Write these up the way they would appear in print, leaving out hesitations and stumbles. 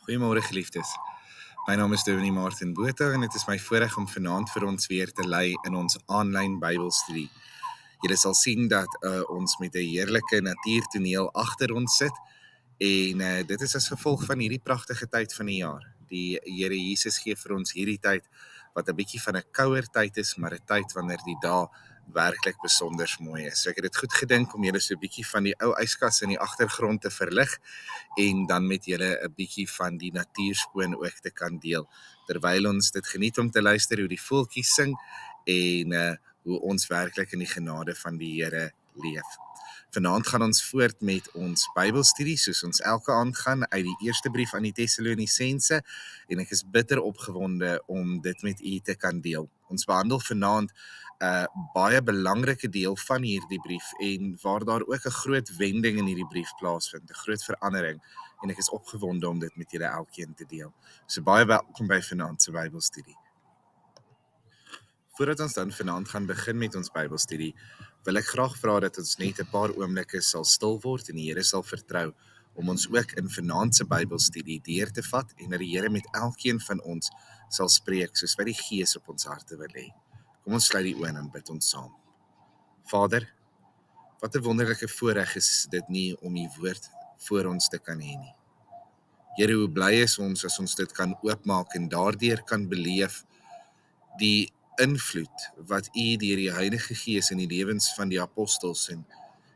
Goeiemôre geliefdes. My naam is Dominee Martin Botha en dit is my voorreg om vanaand vir ons weer te lei in ons aanlyn Bybelstudie. Julle sal sien dat ons met 'n heerlike natuurtoneel agter ons sit en dit is as gevolg van hierdie pragtige tyd van die jaar. Die Here Jesus gee vir ons hierdie tyd wat 'n bietjie van 'n kouer tyd is, maar 'n tyd wanneer die dae werklik besonder mooi is. So ek het dit goed gedink om julle so 'n bietjie van die ou yskas in die agtergrond te verlig en dan met julle 'n bietjie van die natuurskoon ook te kan deel. Terwyl ons dit geniet om te luister hoe die voeltjies sing en hoe ons werklik in die genade van die Here leef. Vanaand gaan ons voort met ons Bybelstudie soos ons elke aand gaan uit die eerste brief aan die Tessalonisense en ek is bitter opgewonde om dit met u te kan deel. Ons behandel vanaand 'n baie belangrike deel van hierdie brief en waar daar ook 'n groot wending in hierdie brief plaasvind, 'n groot verandering en ek is opgewonde om dit met julle elkeen te deel. So baie welkom by vanaand se Bybelstudie. Voordat ons dan vanaand gaan begin met ons Bybelstudie, wil ek graag vra dat ons net 'n paar oomblikke sal stil word en die Here sal vertrou om ons ook in vanaand se Bybelstudie deur te vat en dat die Here met elkeen van ons sal spreek soos wat die Gees op ons harte wil lê. Kom ons sluit die oë en bid ons saam. Vader, wat 'n wonderlike voorreg is dit nie om u woord voor ons te kan hê nie. Here, hoe bly is ons as ons dit kan oopmaak en daardeur kan beleef die invloed wat u deur die Heilige Gees in die lewens van die apostels en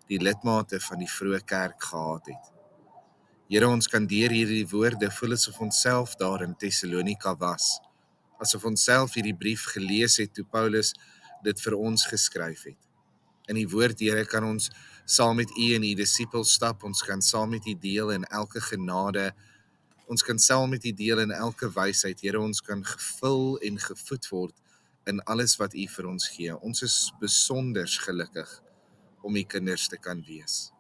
die lidmate van die vroeë kerk gehad het. Here, ons kan deur hierdie woorde voel asof ons self daar in Tessalonika was, asof ons self hierdie brief gelees het toe Paulus dit vir ons geskryf het. In die woord, Here, kan ons saam met u en u disippels stap, ons kan saam met u deel in elke genade, ons kan saam met u deel in elke wysheid, Here, ons kan gevul en gevoed word in alles wat u vir ons gee. Ons is besonders gelukkig om u kinders te kan wees.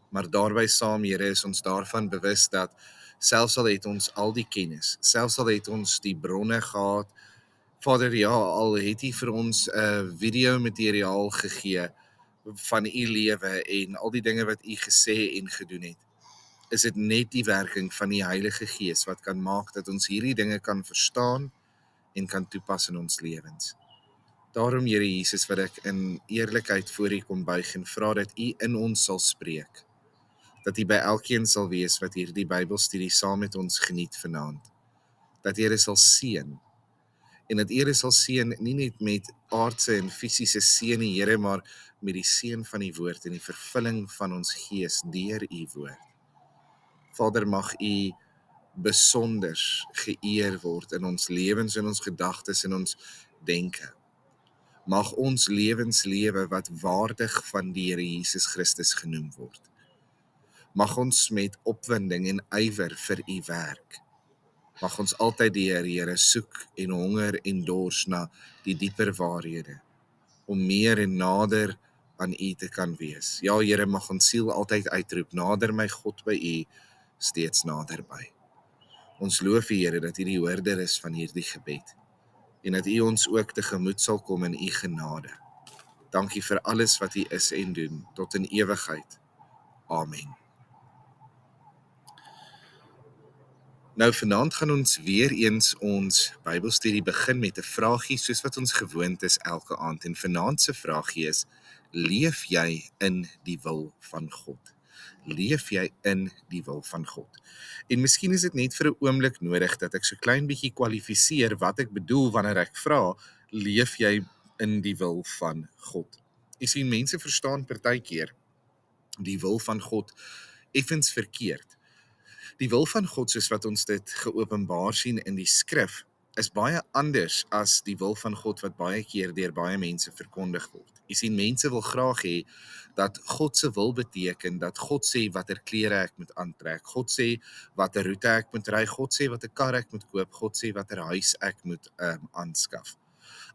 Maar daarby saam, Here, is ons daarvan bewus dat selfs al het ons al die kennis, selfs al het ons die bronne gehad, Vader, ja, al het u vir ons 'n video materiaal gegee van u lewe en al die dinge wat u gesê en gedoen het, is dit net die werking van die Heilige Gees wat kan maak dat ons hierdie dinge kan verstaan en kan toepas in ons lewens. Daarom, Here Jesus, wil ek in eerlikheid voor u kom buig en vra dat u in ons sal spreek, dat u by elkeen sal wees wat hierdie Bybelstudie saam met ons geniet vanaand, dat Here sal seën, en dat Here sal seën nie net met aardse en fisiese seën nie, Here, maar met die seën van die woord en die vervulling van ons gees deur u woord. Vader, mag u besonders geëer word in ons lewens, in ons gedagtes, in ons denke. Mag ons lewens lewe wat waardig van die Here Jesus Christus genoem word. Mag ons met opwinding en ywer vir u werk. Mag ons altyd die Here soek en honger en dors na die dieper waarhede, om meer en nader aan u te kan wees. Ja, Here, mag ons siel altyd uitroep, nader my God by u, steeds naderby. Ons loof u, Here, dat u die hoorder is van hierdie gebed, en dat u ons ook tegemoet sal kom in u genade. Dankie vir alles wat u is en doen, tot in ewigheid. Amen. Nou, vanaand gaan ons weer eens ons Bybelstudie begin met 'n vraagie soos wat ons gewoond is elke aand. En vanaand se vraagie is: leef jy in die wil van God? Leef jy in die wil van God? En miskien is dit net vir 'n oomblik nodig dat ek so klein bietjie kwalifiseer wat ek bedoel wanneer ek vra, leef jy in die wil van God? Jy sien, mense verstaan partykeer die wil van God effens verkeerd. Die wil van God, soos wat ons dit geopenbaar sien in die skrif, is baie anders as die wil van God wat baie keer deur baie mense verkondig word. Jy sien, mense wil graag hê dat God se wil beteken dat God sê watter klere ek moet aantrek, God sê watter roete ek moet ry, God sê watter kar ek moet koop, God sê watter huis ek moet aanskaf.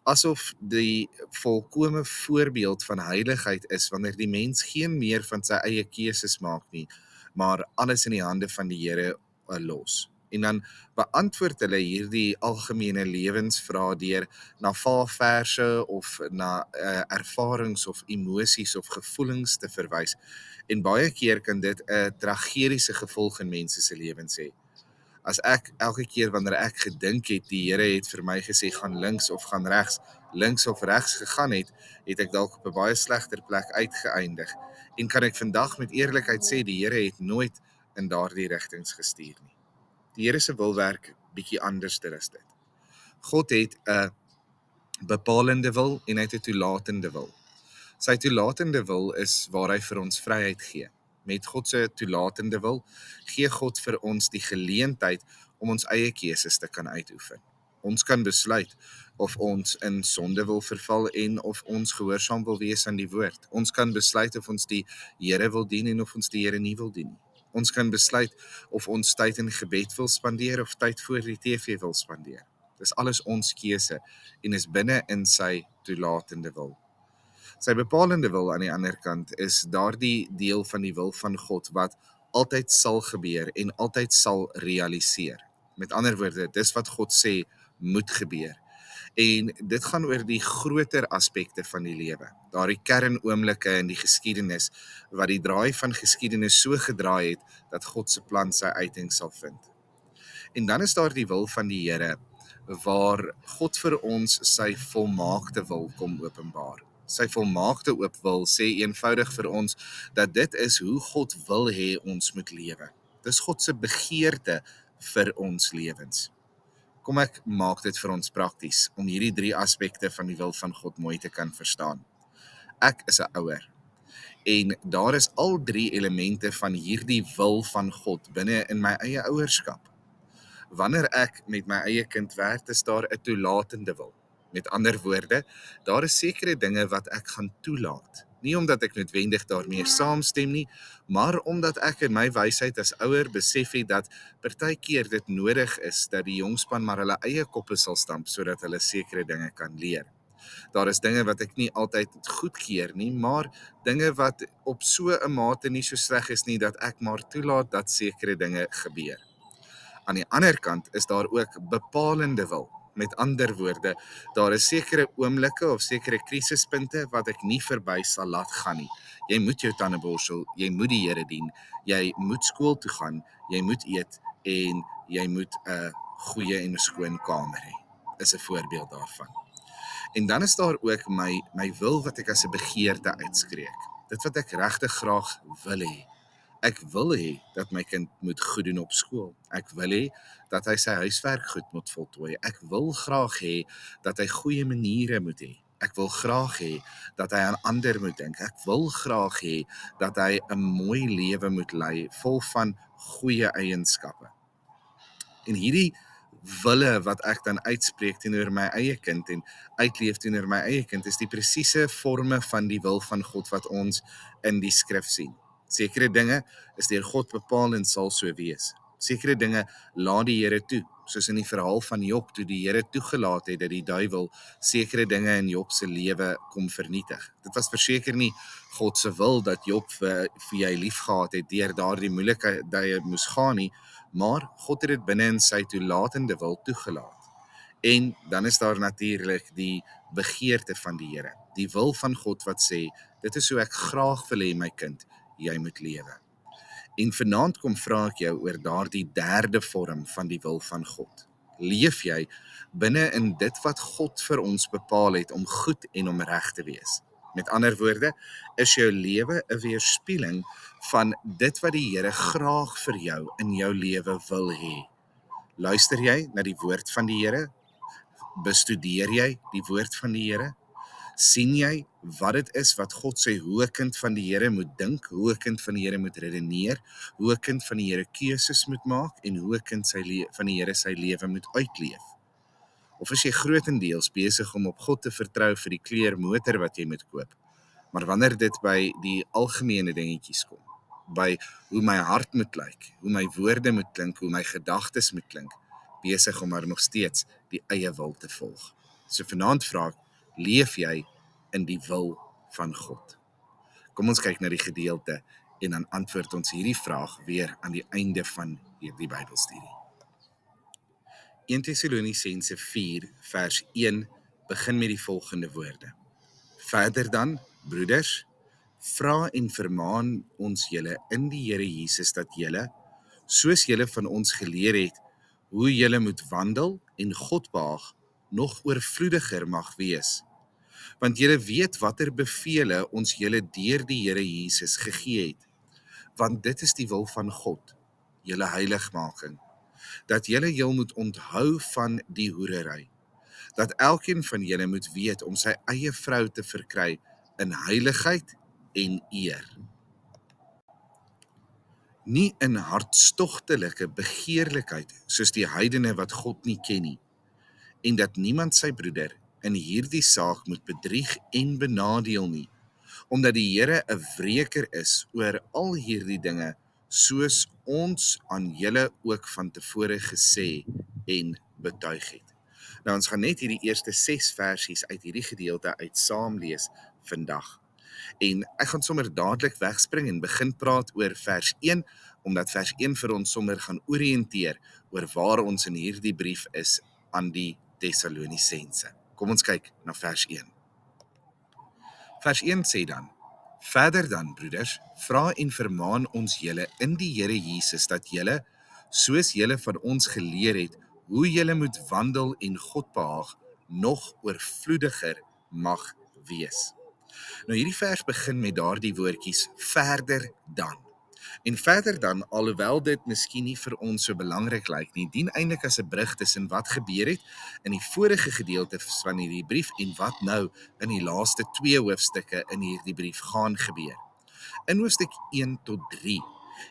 Asof die volkome voorbeeld van heiligheid is wanneer die mens geen meer van sy eie keuses maak nie, maar alles in die hande van die Here los. En dan beantwoord hulle hierdie algemene lewensvrae deur na verse of na ervarings of emosies of gevoelings te verwys. En baie keer kan dit 'n tragediese gevolg in mense se lewens hê. As ek elke keer wanneer ek gedink het, die Here het vir my gesê, gaan links of gaan regs, links of regs gegaan het ek dalk op 'n baie slegter plek uitgeëindig. En kan ek vandag met eerlikheid sê, die Here het nooit in daardie rigtings gestuur nie. Die Here se wil werk bietjie anderster as dit. God het 'n bepalende wil en hy het 'n toelatende wil. Sy toelatende wil is waar hy vir ons vryheid gee. Met God se toelatende wil gee God vir ons die geleentheid om ons eie keuses te kan uitoefen. Ons kan besluit of ons in sonde wil verval en of ons gehoorsaam wil wees aan die woord. Ons kan besluit of ons die Here wil dien en of ons die Here nie wil dien nie. Ons kan besluit of ons tyd in gebed wil spandeer of tyd voor die TV wil spandeer. Dis alles ons keuse en is binne in sy toelatende wil. Sy bepalende wil aan die ander kant is daardie deel van die wil van God wat altyd sal gebeur en altyd sal realiseer. Met ander woorde, dis wat God sê moet gebeur. En dit gaan oor die groter aspekte van die lewe. Daardie kernoomblikke in die geskiedenis wat die draai van geskiedenis so gedraai het dat God se plan sy uiting sal vind. En dan is daar die wil van die Here waar God vir ons sy volmaakte wil kom openbaar. Sy volmaakte wil sê eenvoudig vir ons dat dit is hoe God wil hê ons moet lewe. Dis God se begeerte vir ons lewens. Kom ek maak dit vir ons prakties om hierdie 3 aspekte van die wil van God mooi te kan verstaan. Ek is 'n ouer en daar is al 3 elemente van hierdie wil van God binne in my eie ouerskap. Wanneer ek met my eie kind werk, is daar 'n toelatende wil. Met ander woorde, daar is sekere dinge wat ek gaan toelaat. Nie omdat ek noodwendig daarmee saamstem nie, maar omdat ek in my wysheid as ouer besef het dat partykeer dit nodig is dat die jongspan maar hulle eie koppe sal stamp sodat hulle sekere dinge kan leer. Daar is dinge wat ek nie altyd goedkeur nie, maar dinge wat op so 'n mate nie so sleg is nie dat ek maar toelaat dat sekere dinge gebeur. Aan die ander kant is daar ook bepalende wil. Met ander woorde, daar is sekere oomblikke of sekere krisispunte wat ek nie verby sal laat gaan nie. Jy moet jou tande borsel, jy moet die Here dien, jy moet skool toe gaan, jy moet eet en jy moet 'n goeie en 'n skoon kamer hê. Is 'n voorbeeld daarvan. En dan is daar ook my wil wat ek as 'n begeerte uitspreek. Dit wat ek regtig graag wil hê. Ek wil hê dat my kind moet goed doen op skool. Ek wil hê dat hy sy huiswerk goed moet voltooi. Ek wil graag hê dat hy goeie maniere moet hê. Ek wil graag hê dat hy aan ander moet dink. Ek wil graag hê dat hy 'n mooi lewe moet lei, vol van goeie eienskappe. En hierdie wille wat ek dan uitspreek teenoor my eie kind en uitleef teenoor my eie kind is die presiese forme van die wil van God wat ons in die skrif sien. Sekere dinge is deur God bepaal en sal so wees. Sekere dinge laat die Here toe, soos in die verhaal van Job, toe die Here toegelaat het dat die duiwel sekere dinge in Job se lewe kom vernietig. Dit was verseker nie God se wil dat Job vir jy lief gehad het deur daardie moeilike dae moes gaan nie, maar God het dit binne in sy toelatende wil toegelaat. En dan is daar natuurlik die begeerte van die Here, die wil van God wat sê, dit is hoe ek graag wil hê my kind, jy moet lewe. En vanaand kom vra ek jou oor daardie derde vorm van die wil van God. Leef jy binne in dit wat God vir ons bepaal het om goed en om reg te wees? Met ander woorde, is jou lewe 'n weerspieëling van dit wat die Here graag vir jou in jou lewe wil hê? Luister jy na die woord van die Here? Bestudeer jy die woord van die Here? Sien jy wat dit is wat God sê hoe 'n kind van die Here moet dink, hoe 'n kind van die Here moet redeneer, hoe 'n kind van die Here keuses moet maak en hoe 'n kind van die Here sy lewe moet uitleef? Of is jy grootendeels besig om op God te vertrou vir die kleur motor wat jy moet koop? Maar wanneer dit by die algemene dingetjies kom, by hoe my hart moet lyk, hoe my woorde moet klink, hoe my gedagtes moet klink, besig om maar nog steeds die eie wil te volg. So vanaand vra ek, leef jy in die wil van God? Kom ons kyk na die gedeelte en dan antwoord ons hierdie vraag weer aan die einde van hierdie Bybelstudie. 1 Tessalonisense 4 vers 1 begin met die volgende woorde. Verder dan, broeders, vra en vermaan ons julle in die Here Jesus dat julle, soos julle van ons geleer het, hoe julle moet wandel en God behaag nog oorvloediger mag wees. Want julle weet watter bevele ons julle deur die Here Jesus gegee het. Want dit is die wil van God, julle heiligmaking, dat julle heel moet onthou van die hoerery, dat elkeen van julle moet weet om sy eie vrou te verkry in heiligheid en eer. Nie in hartstogtelike begeerlikheid soos die heidene wat God nie ken nie, en dat niemand sy broeder in hierdie saak moet bedrieg en benadeel nie, omdat die Here 'n wreker is oor al hierdie dinge, soos ons aan julle ook van tevore gesê en betuig het. Nou ons gaan net hierdie eerste 6 versies uit hierdie gedeelte uit saam lees vandag. En ek gaan sommer dadelik wegspring en begin praat oor vers 1, omdat vers 1 vir ons sommer gaan oriënteer oor waar ons in hierdie brief is aan die Tessalonisense. Kom ons kyk na vers 1. Vers 1 sê dan: Verder dan, broeders, vra en vermaan ons julle in die Here Jesus dat julle, soos julle van ons geleer het, hoe julle moet wandel en God behaag, nog oorvloediger mag wees. Nou hierdie vers begin met daardie woordjies verder dan. En verder dan, alhoewel dit miskien nie vir ons so belangrik lyk nie, dien eintlik as 'n brug tussen wat gebeur het in die vorige gedeelte van hierdie brief en wat nou in die laaste 2 hoofstukke in hierdie brief gaan gebeur. In hoofstuk 1 tot 3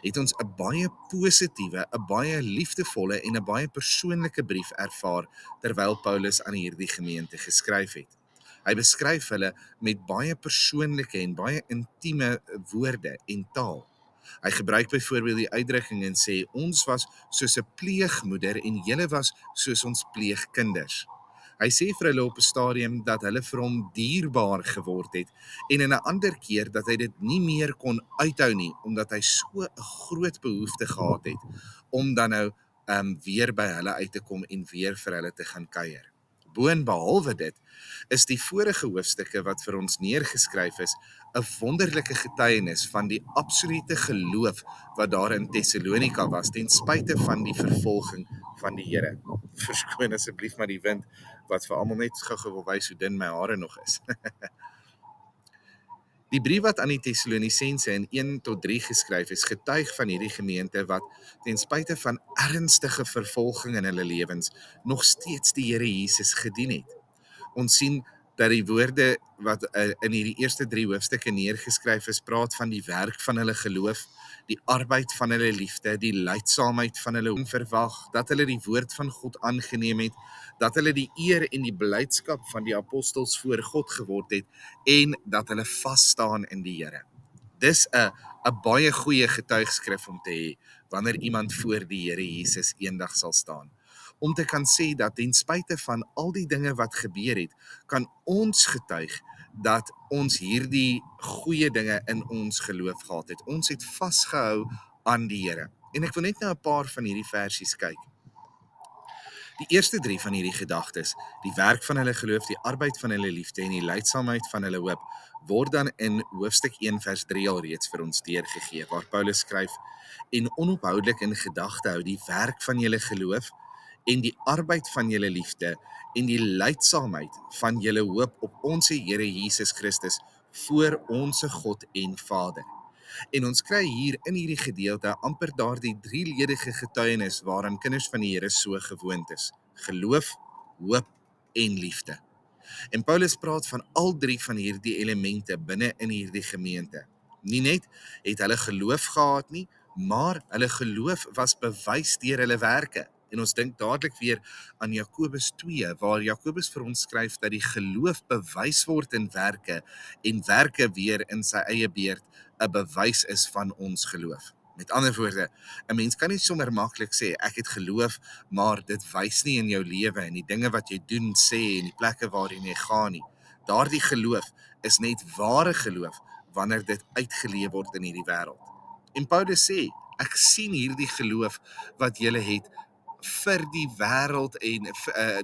het ons 'n baie positiewe, 'n baie liefdevolle en 'n baie persoonlike brief ervaar terwyl Paulus aan hierdie gemeente geskryf het. Hy beskryf hulle met baie persoonlike en baie intieme woorde en taal. Hy gebruik byvoorbeeld die uitdrukking en sê, ons was soos 'n pleegmoeder en julle was soos ons pleegkinders. Hy sê vir hulle op 'n stadium dat hulle vir hom dierbaar geword het en in 'n ander keer dat hy dit nie meer kon uithou nie, omdat hy so 'n groot behoefte gehad het om dan nou weer by hulle uit te kom en weer vir hulle te gaan kuier. Boonbehalwe dit is die vorige hoofstukke wat vir ons neergeskryf is 'n wonderlike getuienis van die absolute geloof wat daar in Tessalonika was ten spyte van die vervolging van die Here. Verskoon asseblief maar die wind wat vir almal net gou-gou wil wys hoe dun my hare nog is. Die brief wat aan die Tessalonisense in 1 tot 3 geskryf is, getuig van hierdie gemeente wat ten spyte van ernstige vervolging in hulle lewens nog steeds die Here Jesus gedien het. Ons sien dat die woorde wat in hierdie eerste 3 hoofstukke neergeskryf is, praat van die werk van hulle geloof, die arbeid van hulle liefde, die lydsaamheid van hulle onverwag, dat hulle die woord van God aangeneem het, dat hulle die eer en die blydskap van die apostels voor God geword het en dat hulle vas staan in die Here. Dis 'n baie goeie getuigskrif om te hê wanneer iemand voor die Here Jesus eendag sal staan. Om te kan sê dat ten spyte van al die dinge wat gebeur het, kan ons getuig dat ons hierdie goeie dinge in ons geloof gehad het. Ons het vasgehou aan die Here. En ek wil net nou 'n paar van hierdie versies kyk. Die eerste 3 van hierdie gedagtes, die werk van hulle geloof, die arbeid van hulle liefde en die lydsaamheid van hulle hoop, word dan in hoofstuk 1 vers 3 al reeds vir ons deurgegee, waar Paulus skryf, en onophoudelik in gedagte hou die werk van julle geloof en die arbeid van julle liefde en die lydsaamheid van julle hoop op ons Here Jesus Christus voor ons God en Vader. En ons kry hier in hierdie gedeelte amper daardie 3-ledige getuienis waaraan kinders van die Here so gewoond is: geloof, hoop en liefde. En Paulus praat van al 3 van hierdie elemente binne in hierdie gemeente. Nie net het hulle geloof gehad nie, maar hulle geloof was bewys deur hulle werke. En ons dink dadelik weer aan Jakobus 2, waar Jakobus vir ons skryf dat die geloof bewys word in werke en werke weer in sy eie beurt 'n bewys is van ons geloof. Met ander woorde, 'n mens kan nie sommer maklik sê ek het geloof, maar dit wys nie in jou lewe en die dinge wat jy doen, sê en die plekke waarheen jy gaan nie. Daardie geloof is net ware geloof wanneer dit uitgeleef word in hierdie wêreld. En Paulus sê, ek sien hierdie geloof wat julle het vir die wêreld en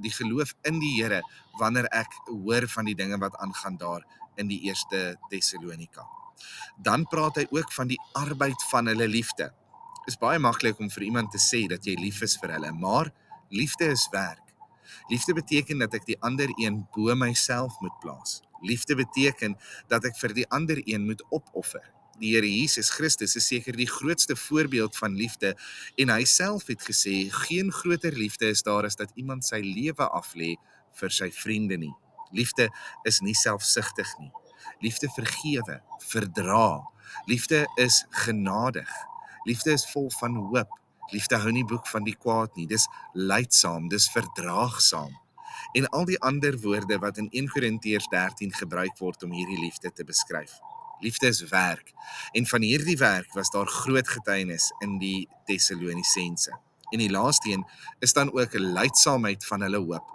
die geloof in die Here wanneer ek hoor van die dinge wat aangaan daar in die eerste Tessalonika. Dan praat hy ook van die arbeid van hulle liefde. Dit is baie maklik om vir iemand te sê dat jy lief is vir hulle, maar Liefde is werk. Liefde beteken dat ek die ander een bo myself moet plaas. Liefde beteken dat ek vir die ander een moet opoffer. Die Here Jesus Christus is seker die grootste voorbeeld van liefde en hy self het gesê, geen groter liefde is daar as dat iemand sy lewe aflê vir sy vriende nie. Liefde is nie selfsugtig nie. Liefde vergewe, verdra. Liefde is genadig. Liefde is vol van hoop. Liefde hou nie boek van die kwaad nie. Dis lydsaam, dis verdraagsaam. En al die ander woorde wat in 1 Korintiërs 13 gebruik word om hierdie liefde te beskryf. Liefde is werk. En van hierdie werk was daar groot getuienis in die Tessalonisense. En die laaste een is dan ook 'n lydsaamheid van hulle hoop.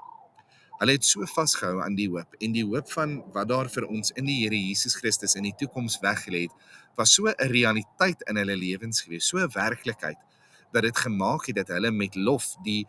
Hulle het so vasgehou aan die hoop en die hoop van wat daar vir ons in die Here Jesus Christus in die toekoms weggelê het, was so 'n realiteit in hulle lewens gewees, so 'n werklikheid, dat dit gemaak het dat hulle met lof die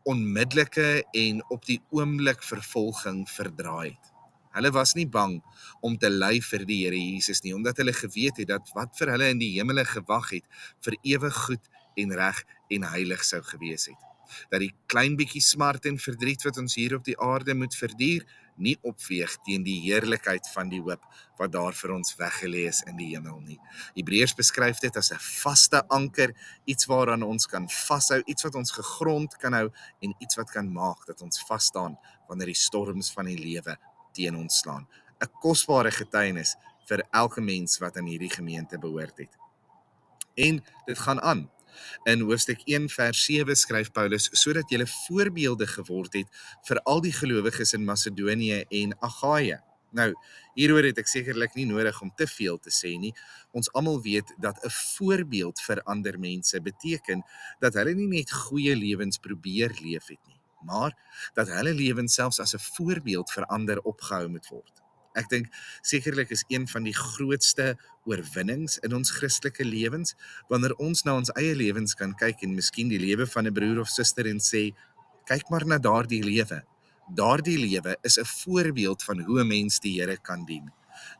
onmiddellike en op die oomblik vervolging verdra het. Hulle was nie bang om te ly vir die Here Jesus nie, omdat hulle geweet het dat wat vir hulle in die hemele gewag het, vir ewig goed en reg en heilig sou gewees het. Dat die klein bietjie smart en verdriet wat ons hier op die aarde moet verduur, nie opweeg teen die heerlikheid van die hoop wat daar vir ons weggelê is in die hemel nie. Hebreërs beskryf dit as 'n vaste anker, iets waaraan ons kan vashou, iets wat ons gegrond kan hou en iets wat kan maak dat ons vas staan wanneer die storms van die lewe teen ons slaan. 'n Kosbare getuienis vir elke mens wat aan hierdie gemeente behoort het. En dit gaan aan. In hoofstuk 1 vers 7 skryf Paulus, sodat julle voorbeelde geword het vir al die gelowiges in Macedonië en Agaia. Nou, hieroor het ek sekerlik nie nodig om te veel te sê nie. Ons almal weet dat 'n voorbeeld vir ander mense beteken dat hulle nie net goeie lewens probeer leef het nie, maar dat hulle lewens selfs as 'n voorbeeld vir ander opgehou moet word. Ek dink sekerlik is een van die grootste oorwinnings in ons Christelike lewens, wanneer ons na ons eie lewens kan kyk en miskien die lewe van 'n broer of suster en sê, kyk maar na daardie lewe. Daardie lewe is 'n voorbeeld van hoe 'n mens die Here kan dien.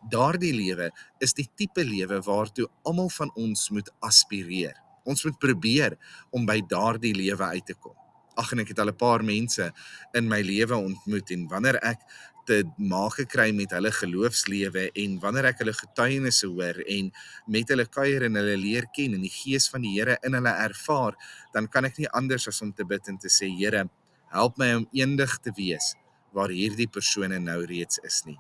Daardie lewe is die tipe lewe waartoe almal van ons moet aspireer. Ons moet probeer om by daardie lewe uit te kom. Ag, en ek het al 'n paar mense in my lewe ontmoet en wanneer ek te maak gekry met hulle geloofslewe en wanneer ek hulle getuienisse hoor en met hulle kuier en hulle leer ken en die gees van die Here in hulle ervaar, dan kan ek nie anders as om te bid en te sê, Here, help my om eendig te wees waar hierdie persone nou reeds is nie.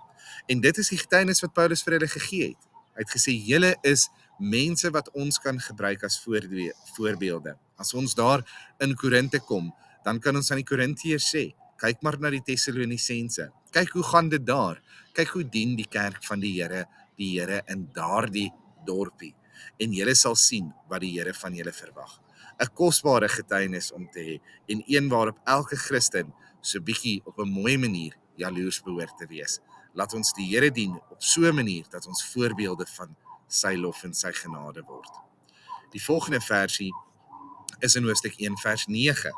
En dit is die getuienis wat Paulus vir hulle gegee het. Hy het gesê, julle is mense wat ons kan gebruik as voorbeelde. As ons daar in Korinte kom, dan kan ons aan die Korintiërs sê, kyk maar na die Tessalonisense. Kyk hoe gaan dit daar. Kyk hoe dien die kerk van die Here in daardie dorpie. En julle sal sien wat die Here van julle verwag. 'n Kosbare getuienis om te hê en een waarop elke Christen so bietjie op 'n mooi manier jaloers behoort te wees. Laat ons die Here dien op so 'n manier dat ons voorbeelde van sy lof en sy genade word. Die volgende versie is in hoofstuk 1 vers 9.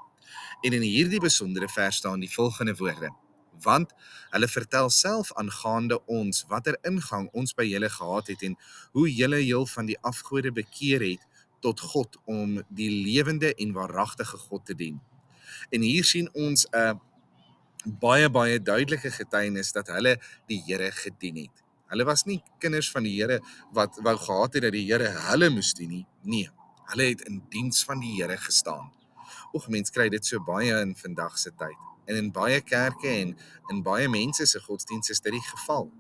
En in hierdie besondere vers staan die volgende woorde: want hulle vertel self aangaande ons watter ingang ons by julle gehad het en hoe julle heel van die afgode bekeer het tot God om die lewende en waaragtige God te dien. En hier sien ons 'n baie duidelike getuienis dat hulle die Here gedien het. Hulle was nie kinders van die Here wat wou gehad het dat die Here hulle moes dien nie. Nee, hulle het in diens van die Here gestaan. Mens kry dit so baie in vandag se tyd. En in baie kerke en in baie mense se godsdienste is dit die geval.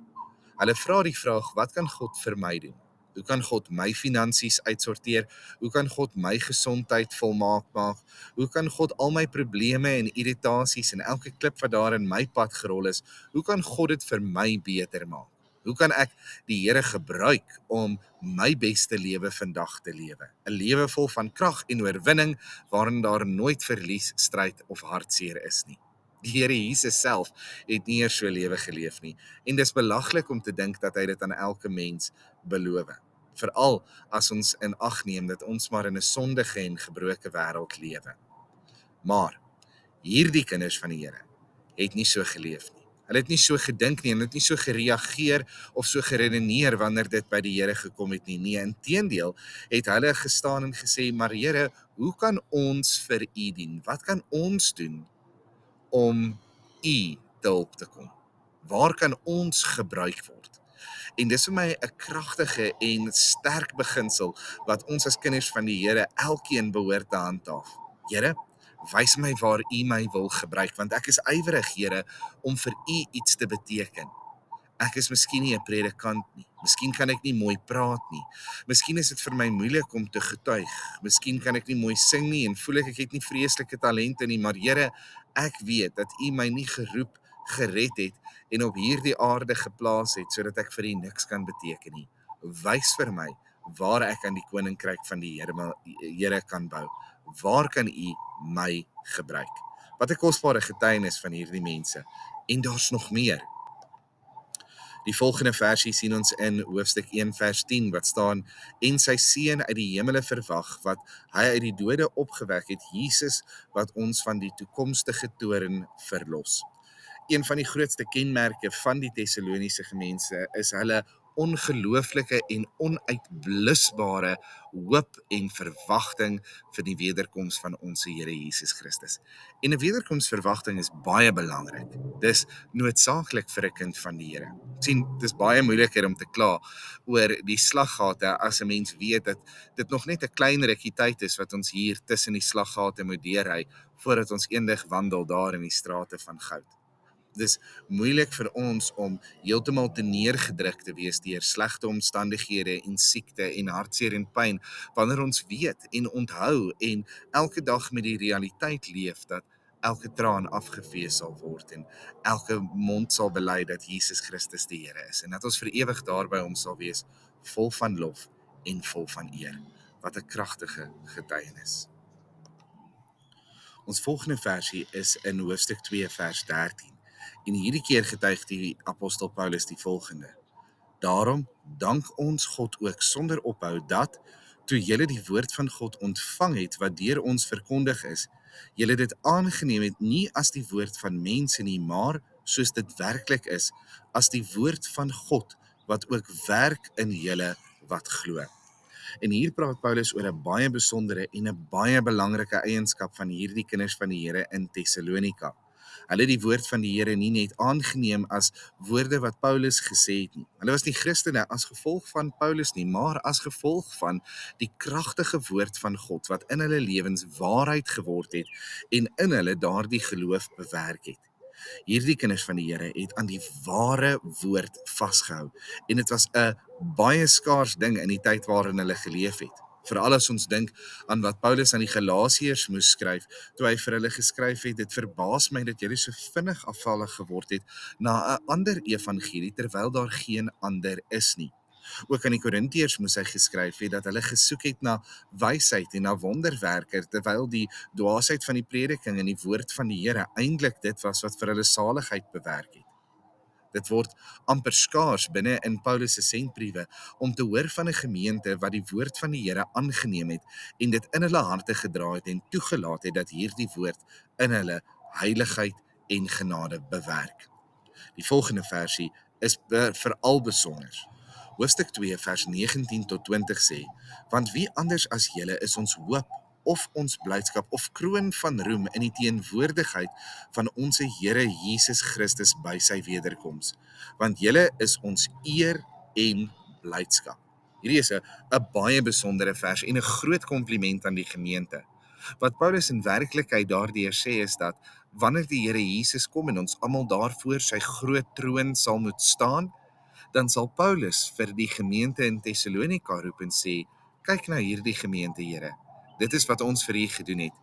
Hulle vra die vraag, wat kan God vir my doen? Hoe kan God my finansies uitsorteer? Hoe kan God my gesondheid volmaak maak? Hoe kan God al my probleme en irritasies en elke klip wat daar in my pad gerol is, hoe kan God dit vir my beter maak? Hoe kan ek die Here gebruik om my beste lewe vandag te lewe? 'n Lewe vol van krag en oorwinning, waarin daar nooit verlies, stryd of hartseer is nie. Die Here Jesus self het nie eers so 'n lewe geleef nie. En dis belaglik om te dink dat hy dit aan elke mens beloof. Veral as ons in ag neem dat ons maar in 'n sondige en gebroke wêreld lewe. Maar hierdie kinders van die Here het nie so geleef nie. Hulle het nie so gedink nie, hulle het nie so gereageer of so geredeneer wanneer dit by die Here gekom het nie. Nee, inteendeel het hulle gestaan en gesê, maar Here, hoe kan ons vir U dien? Wat kan ons doen om U te hulp te kom? Waar kan ons gebruik word? En dis vir my 'n kragtige en sterk beginsel wat ons as kinders van die Here elkeen behoort te handhaaf. Here, wys my waar U my wil gebruik, want ek is ywerig, Here, om vir U iets te beteken. Ek is miskien nie 'n predikant nie. Miskien kan ek nie mooi praat nie. Miskien is dit vir my moeilik om te getuig. Miskien kan ek nie mooi sing nie en voel ek het nie vreeslike talente nie, maar Here, ek weet dat U my nie geroep, gered het en op hierdie aarde geplaas het sodat ek vir U niks kan beteken nie. Wys vir my waar ek aan die koninkryk van die Here kan bou. Waar kan U my gebruik? Wat 'n kosbare getuienis van hierdie mense. En daar's nog meer. Die volgende versie sien ons in hoofstuk 1 vers 10 wat staan, en sy seun uit die hemele verwag wat hy uit die dode opgewek het, Jesus wat ons van die toekomstige toorn verlos. Een van die grootste kenmerke van die Tessaloniese gemeente is hulle ongelooflike en onuitblusbare hoop en verwagting vir die wederkoms van ons Here Jesus Christus. En 'n wederkomsverwagting is baie belangrik. Dis noodsaaklik vir 'n kind van die Here. Sien, dis baie moeiliker om te kla oor die slaggate as 'n mens weet dat dit nog net 'n klein rukkie tyd is wat ons hier tussen die slaggate moet deurry voordat ons eendag wandel daar in die strate van goud. Dis moeilik vir ons om heeltemal te neergedruk te wees deur slegte omstandighede en siekte en hartseer en pyn, wanneer ons weet en onthou en elke dag met die realiteit leef dat elke traan afgevee sal word en elke mond sal bely dat Jesus Christus die Here is en dat ons vir ewig daar by hom sal wees, vol van lof en vol van eer. Wat 'n kragtige getuienis. Ons volgende versie is in hoofstuk 2 vers 13. En hierdie keer getuig die apostel Paulus die volgende: Daarom dank ons God ook sonder ophou dat, toe julle die woord van God ontvang het wat deur ons verkondig is, julle dit aangeneem het nie as die woord van mense nie, maar soos dit werklik is, as die woord van God wat ook werk in julle wat glo. En hier praat Paulus oor 'n baie besondere en 'n baie belangrike eienskap van hierdie kinders van die Here in Tessalonika. Hulle het die woord van die Here nie net aangeneem as woorde wat Paulus gesê het nie. Hulle was nie Christene as gevolg van Paulus nie, maar as gevolg van die kragtige woord van God wat in hulle lewens waarheid geword het en in hulle daardie geloof bewerk het. Hierdie kinders van die Here het aan die ware woord vasgehou en dit was 'n baie skaars ding in die tyd waarin hulle geleef het. Veral as ons dink aan wat Paulus aan die Galasiërs moes skryf, toe hy vir hulle geskryf het, dit verbaas my dat julle so vinnig afvallig geword het na 'n ander evangelie terwyl daar geen ander is nie. Ook aan die Korintiërs moes hy geskryf het dat hulle gesoek het na wysheid en na wonderwerke, terwyl die dwaasheid van die prediking en die woord van die Here eintlik dit was wat vir hulle saligheid bewerk het. Dit word amper skaars binne in Paulus se sendbriewe om te hoor van 'n gemeente wat die woord van die Here aangeneem het en dit in hulle harte gedra het en toegelaat het dat hierdie woord in hulle heiligheid en genade bewerk. Die volgende versie is veral besonder. Hoofstuk 2 vers 19 tot 20 sê, want wie anders as julle is ons hoop of ons blydskap of kroon van roem in die teenwoordigheid van ons Here Jesus Christus by sy wederkoms. Want julle is ons eer en blydskap. Hierdie is 'n baie besondere vers en 'n groot kompliment aan die gemeente. Wat Paulus in werklikheid daardeur sê is dat wanneer die Here Jesus kom en ons almal daarvoor sy groot troon sal moet staan, dan sal Paulus vir die gemeente in Tessalonika roep en sê, kyk na hierdie gemeente, Here. Dit is wat ons vir u gedoen het.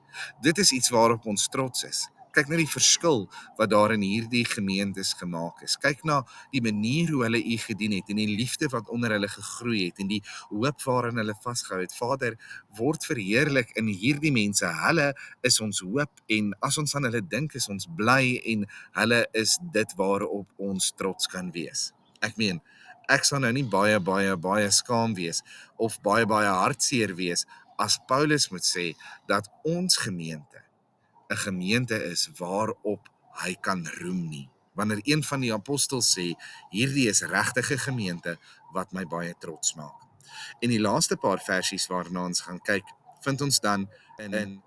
Dit is iets waarop ons trots is. Kyk na die verskil wat daar in hierdie gemeentes gemaak is. Kyk na die manier hoe hulle u gedien het en die liefde wat onder hulle gegroei het en die hoop waarin hulle vasgehou het. Vader, word verheerlik in hierdie mense. Hulle is ons hoop en as ons aan hulle dink, is ons bly en hulle is dit waarop ons trots kan wees. Ek meen, ek sal nou nie baie skaam wees of baie hartseer wees as Paulus moet sê dat ons gemeente 'n gemeente is waarop hy kan roem nie, wanneer een van die apostels sê, hierdie is regtige gemeente wat my baie trots maak. En die laaste paar versies waarna ons gaan kyk, vind ons dan in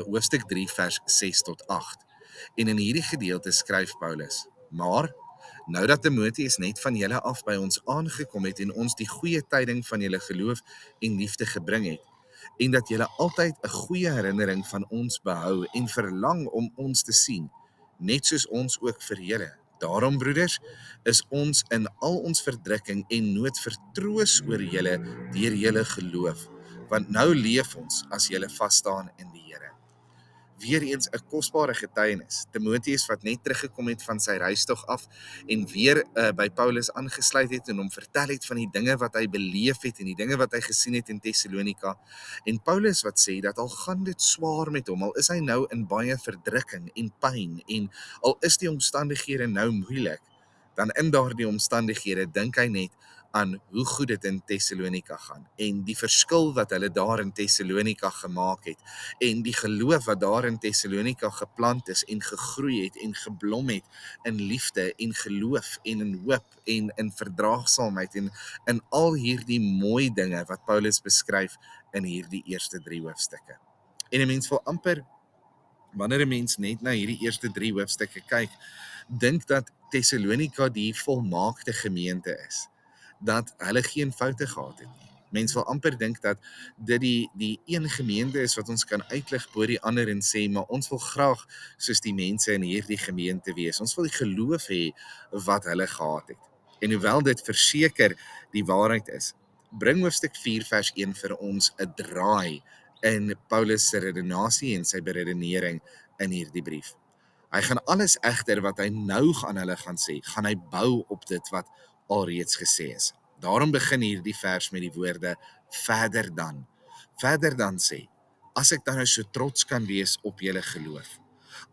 hoofstuk 3 vers 6 tot 8. En in hierdie gedeelte skryf Paulus, maar nou dat Timoteus net van julle af by ons aangekom het en ons die goeie tyding van julle geloof en liefde gebring het, en dat julle altyd 'n goeie herinnering van ons behou en verlang om ons te sien, net soos ons ook vir julle. Daarom, broeders, is ons in al ons verdrukking en nood vertroos oor julle deur julle geloof, want nou leef ons as julle vas staan in die Here. Weereens 'n kosbare getuienis. Timoteus wat net teruggekom het van sy reistog af en weer by Paulus aangesluit het en hom vertel het van die dinge wat hy beleef het en die dinge wat hy gesien het in Thessalonika. En Paulus wat sê dat al gaan dit swaar met hom, al is hy nou in baie verdrukking en pyn en al is die omstandighede nou moeilik, dan in daardie omstandighede dink hy net aan hoe goed dit in Thessalonika gaan en die verskil wat hulle daar in Thessalonika gemaak het en die geloof wat daar in Thessalonika geplant is en gegroei het en geblom het in liefde en geloof en in hoop en in verdraagsaamheid en in al hierdie mooi dinge wat Paulus beskryf in hierdie eerste 3 hoofstukke. En 'n mens wil amper, wanneer 'n mens net na hierdie eerste 3 hoofstukke kyk, dink dat Thessalonika die volmaakte gemeente is, dat hulle geen foute gehad het nie. Mens wil amper dink dat dit die een gemeente is wat ons kan uitlig bo die ander en sê, maar ons wil graag soos die mense in hierdie gemeente wees. Ons wil die geloof hê wat hulle gehad het. En hoewel dit verseker die waarheid is, bring hoofstuk 4 vers 1 vir ons 'n draai in Paulus se redenasie en sy beredenering in hierdie brief. Hy gaan alles egter wat hy nou aan hulle gaan sê, gaan hy bou op dit wat alreeds gesê is. Daarom begin hierdie vers met die woorde verder dan. Verder dan sê, as ek dan nou so trots kan wees op julle geloof,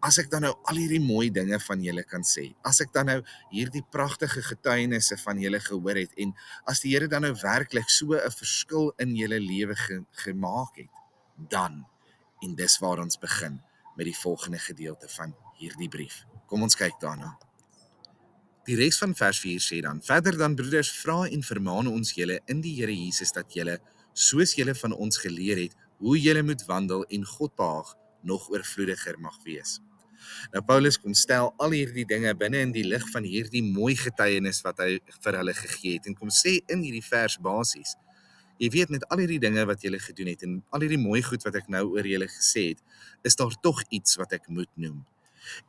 as ek dan nou al hierdie mooi dinge van julle kan sê, as ek dan nou hierdie pragtige getuienisse van julle gehoor het en as die Here dan nou werklik so 'n verskil in julle lewe gemaak het, dan, en dis waar ons begin met die volgende gedeelte van hierdie brief. Kom ons kyk daarna. Die res van vers 4 sê dan, verder dan broeders, vra en vermaan ons julle in die Here Jesus dat julle, soos julle van ons geleer het, hoe julle moet wandel en God behaag, nog oorvloediger mag wees. Nou Paulus kom stel al hierdie dinge binne in die lig van hierdie mooi getuienis wat hy vir hulle gegee het en kom sê in hierdie vers basies, jy weet met al hierdie dinge wat julle gedoen het en al hierdie mooi goed wat ek nou oor julle gesê het, is daar tog iets wat ek moet noem.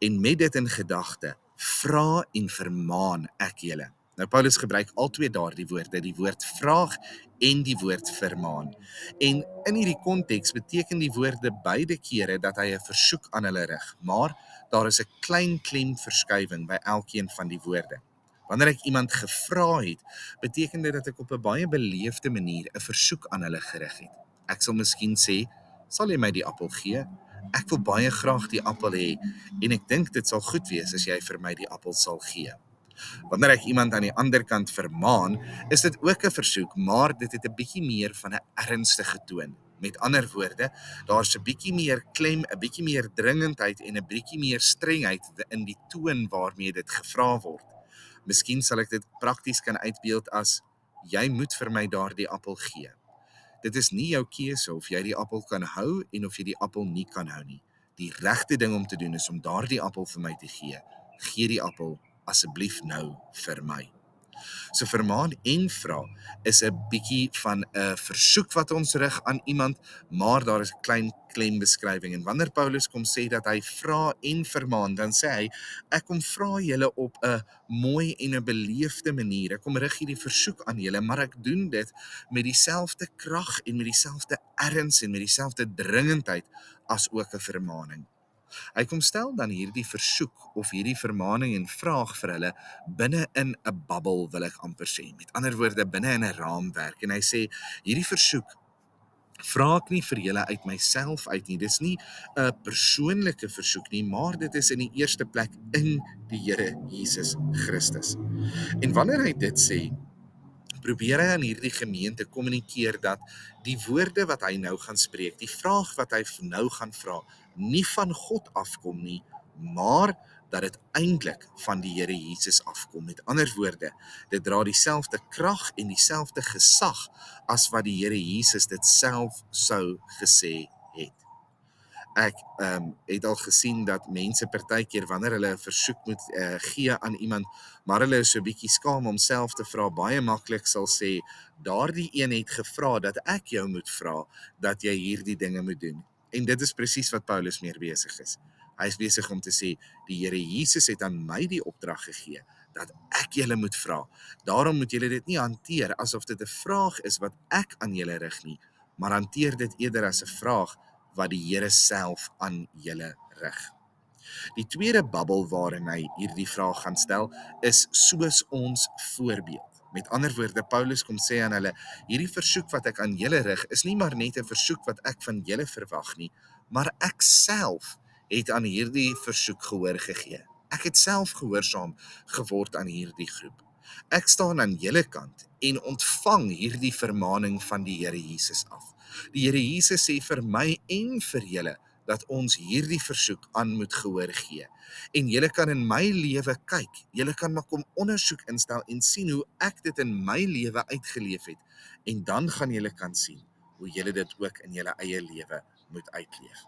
En met dit in gedagte, vra en vermaan ek julle. Nou Paulus gebruik albei daardie woorde, die woord vraag en die woord vermaan. En in hierdie konteks beteken die woorde beide kere dat hy 'n versoek aan hulle rig, maar daar is 'n klein klemverskywing by elkeen van die woorde. Wanneer ek iemand gevra het, beteken dit dat ek op 'n baie beleefde manier 'n versoek aan hulle gerig het. Ek sal miskien sê, sal jy my die appel gee? Ek wil baie graag die appel hê en ek dink dit sal goed wees as jy vir my die appel sal gee. Wanneer ek iemand aan die ander kant vermaan, is dit ook 'n versoek, maar dit het 'n bietjie meer van 'n ernstige toon. Met ander woorde, daar's 'n bietjie meer klem, 'n bietjie meer dringendheid en 'n bietjie meer strengheid in die toon waarmee dit gevra word. Miskien sal ek dit prakties kan uitbeeld as, jy moet vir my daardie appel gee. Dit is nie jou keuse of jy die appel kan hou en of jy die appel nie kan hou nie. Die regte ding om te doen is om daardie appel vir my te gee. Gee die appel asseblief nou vir my. So vermaan en vra is 'n bietjie van 'n versoek wat ons rig aan iemand, maar daar is 'n klein klembeskrywing. En wanneer Paulus kom sê dat hy vra en vermaan, dan sê hy, ek kom vra julle op 'n mooi en 'n beleefde manier. Ek kom rig hierdie versoek aan julle, maar ek doen dit met dieselfde krag en met dieselfde erns en met dieselfde dringendheid as ook 'n vermaaning. Hy kom stel dan hierdie versoek of hierdie vermaaning en vraag vir hulle binne in 'n bubbel, wil ek amper sê. Met ander woorde, binne in 'n raamwerk. En hy sê, hierdie versoek vra ek nie vir julle uit myself uit nie. Dis nie 'n persoonlike versoek nie, maar dit is in die eerste plek in die Here Jesus Christus. En wanneer hy dit sê, probeer hy aan hierdie gemeente kommunikeer dat die woorde wat hy nou gaan spreek, die vraag wat hy nou gaan vra, nie van God afkom nie, maar dat dit eintlik van die Here Jesus afkom. Met ander woorde, dit dra dieselfde krag en dieselfde gesag as wat die Here Jesus dit self sou gesê het. Ek het al gesien dat mense partykeer wanneer hulle 'n versoek moet gee aan iemand, maar hulle is so 'n bietjie skaam om self te vra, baie maklik sal sê, daardie een het gevra dat ek jou moet vra dat jy hierdie dinge moet doen. En dit is presies wat Paulus meer besig is. Hy is besig om te sê, die Here Jesus het aan my die opdrag gegee dat ek julle moet vra. Daarom moet julle dit nie hanteer asof dit 'n vraag is wat ek aan julle rig nie, maar hanteer dit eerder as 'n vraag wat die Here self aan julle rig. Die tweede bubbel waarin hy hierdie vraag gaan stel, is soos ons voorbeeld. Met ander woorde, Paulus kom sê aan hulle, hierdie versoek wat ek aan julle rig, is nie maar net 'n versoek wat ek van julle verwag nie, maar ek self het aan hierdie versoek gehoor gegee. Ek het self gehoorsaam geword aan hierdie groep. Ek staan aan julle kant en ontvang hierdie vermaaning van die Here Jesus af. Die Here Jesus sê vir my en vir julle dat ons hierdie versoek aan moet gehoor gee. En julle kan in my lewe kyk, julle kan maar kom ondersoek instel en sien hoe ek dit in my lewe uitgeleef het. En dan gaan julle kan sien hoe julle dit ook in julle eie lewe moet uitleef.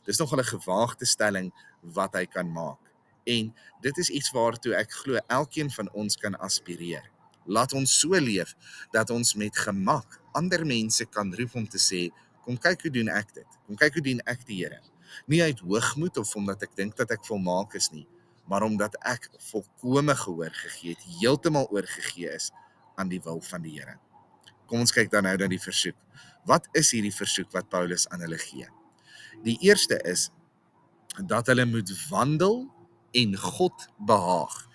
Dis nogal 'n gewaagde stelling wat hy kan maak. En dit is iets waartoe ek glo elkeen van ons kan aspireer. Laat ons so leef dat ons met gemak ander mense kan roep om te sê, kom kyk hoe doen ek dit, kom kyk hoe dien ek die Here. Nie uit hoogmoed of omdat ek dink dat ek volmaak is nie, maar omdat ek volkome gehoor gegee het, heeltemal oorgegee is aan die wil van die Here. Kom ons kyk dan nou na die versoek. Wat is hierdie versoek wat Paulus aan hulle gee? Die eerste is dat hulle moet wandel en God behaag.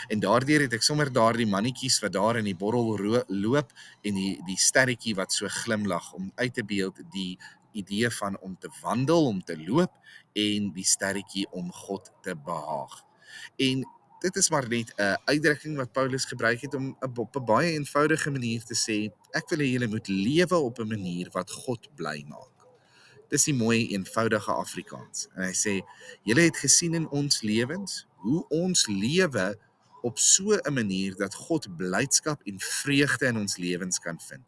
En daardeur het ek sommer daardie mannetjies wat daar in die borrel loop en die sterretjie wat so glimlag om uit te beeld die idee van om te wandel, om te loop en die sterretjie om God te behaag. En dit is maar net 'n uitdrukking wat Paulus gebruik het om op 'n baie eenvoudige manier te sê, ek wil hê julle moet lewe op 'n manier wat God bly maak. Dis die mooi eenvoudige Afrikaans. En hy sê, julle het gesien in ons lewens, hoe ons lewe op so 'n manier dat God blydskap en vreugde in ons lewens kan vind.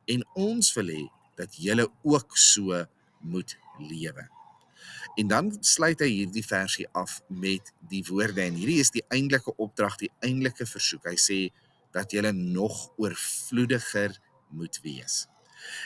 En ons wil hê dat julle ook so moet lewe. En dan sluit hy hierdie versie af met die woorde, en hierdie is die eintlike opdrag, die eintlike versoek. Hy sê dat julle nog oorvloediger moet wees.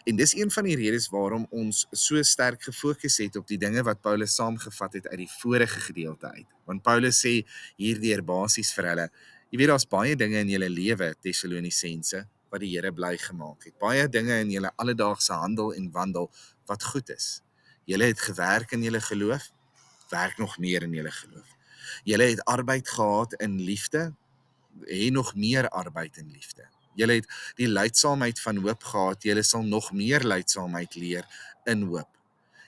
En dis een van die redes waarom ons so sterk gefokus het op die dinge wat Paulus saamgevat het uit die vorige gedeelte uit. Want Paulus sê hierdeur basies vir hulle, jy weet daar's baie dinge in julle lewe, Tessalonisense, wat die Here bly gemaak het. Baie dinge in julle alledaagse handel en wandel wat goed is. Julle het gewerk in julle geloof, werk nog meer in julle geloof. Julle het arbeid gehad in liefde, hê nog meer arbeid in liefde. Julle het die lydsaamheid van hoop gehad, julle sal nog meer lydsaamheid leer in hoop.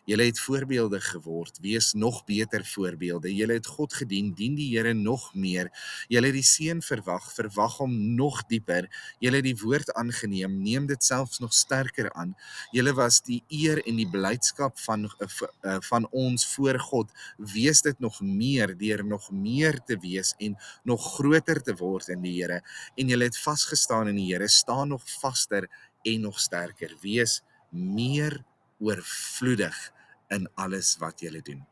Julle het voorbeelde geword, wees nog beter voorbeelde. Julle het God gedien, dien die Here nog meer. Julle het die seën verwag hom nog dieper. Julle het die woord aangeneem, neem dit selfs nog sterker aan. Julle was die eer en die blydskap van ons voor God. Wees dit nog meer, deur nog meer te wees en nog groter te word in die Here. En julle het vasgestaan in die Here, staan nog vaster en nog sterker. Wees meer oorvloedig in alles wat julle doen.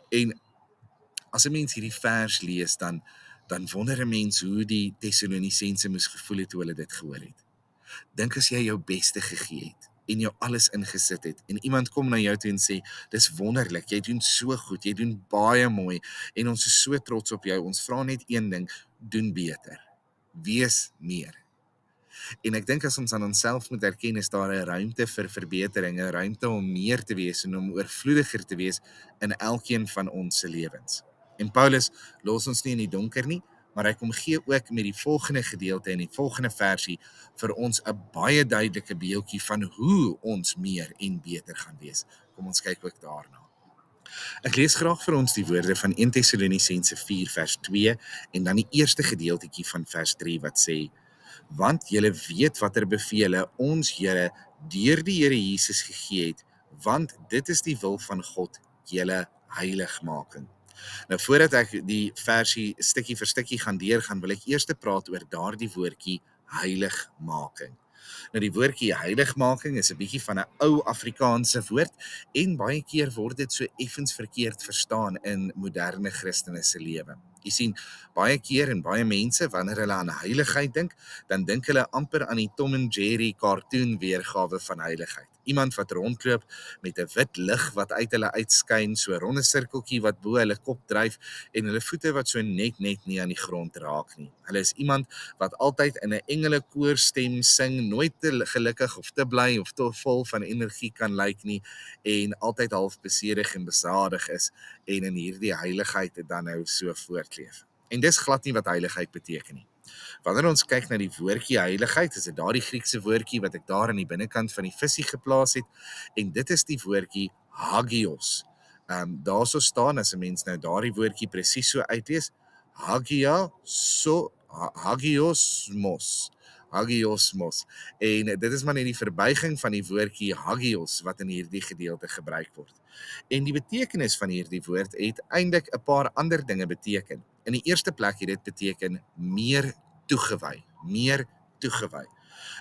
En as 'n mens hierdie vers lees, dan wonder 'n mens hoe die Tessalonisense moes gevoel het toe hulle dit gehoor het. Dink as jy jou beste gegee het en jou alles ingesit het en iemand kom na jou toe en sê, dis wonderlik, jy doen so goed, jy doen baie mooi en ons is so trots op jou, ons vra net een ding, doen beter, wees meer. En ek dink as ons aan onsself moet erken, is daar 'n ruimte vir verbetering, 'n ruimte om meer te wees en om oorvloediger te wees in elkeen van ons se lewens. En Paulus los ons nie in die donker nie, maar hy kom gee ook met die volgende gedeelte en die volgende versie vir ons 'n baie duidelike beeldjie van hoe ons meer en beter gaan wees. Kom ons kyk ook daarna. Ek lees graag vir ons die woorde van 1 Tessalonisense 4 vers 2 en dan die eerste gedeeltetjie van vers 3 wat sê, want julle weet watter bevele ons Here deur die Here Jesus gegee het, want dit is die wil van God, julle heiligmaking. Nou voordat ek die versie stukkie vir stukkie gaan deurgaan, wil ek eers praat oor daardie woordjie heiligmaking. Nou die woordjie heiligmaking is 'n bietjie van 'n ou Afrikaanse woord en baie keer word dit so effens verkeerd verstaan in moderne Christene se lewe. Jy sien, baie keer en baie mense wanneer hulle aan heiligheid dink, dan dink hulle amper aan die Tom en Jerry cartoon weergawe van heiligheid. Iemand wat rondloop met 'n wit lig wat uit hulle uitskyn, so 'n ronde sirkeltjie wat bo hulle kop dryf en hulle voete wat so net nie aan die grond raak nie. Hulle is iemand wat altyd in 'n engelekoor-stem sing, nooit te gelukkig of te bly of te vol van energie kan lyk nie en altyd half besedig en besadig is en in hierdie heiligheid dan nou so voortleef. En dis glad nie wat heiligheid beteken nie. Wanneer ons kyk na die woordjie heiligheid, is dit daardie Griekse woordjie wat ek daar aan die binnekant van die visie geplaas het en dit is die woordjie hagios. Daarso staan as 'n mens nou daardie woordjie presies so uitlees, hagiosmos. Hagiosmos. En dit is maar net die verbuiging van die woordjie hagios wat in hierdie gedeelte gebruik word. En die betekenis van hierdie woord het eintlik 'n paar ander dinge beteken. In die eerste plek het dit beteken meer toegewy, meer toegewy.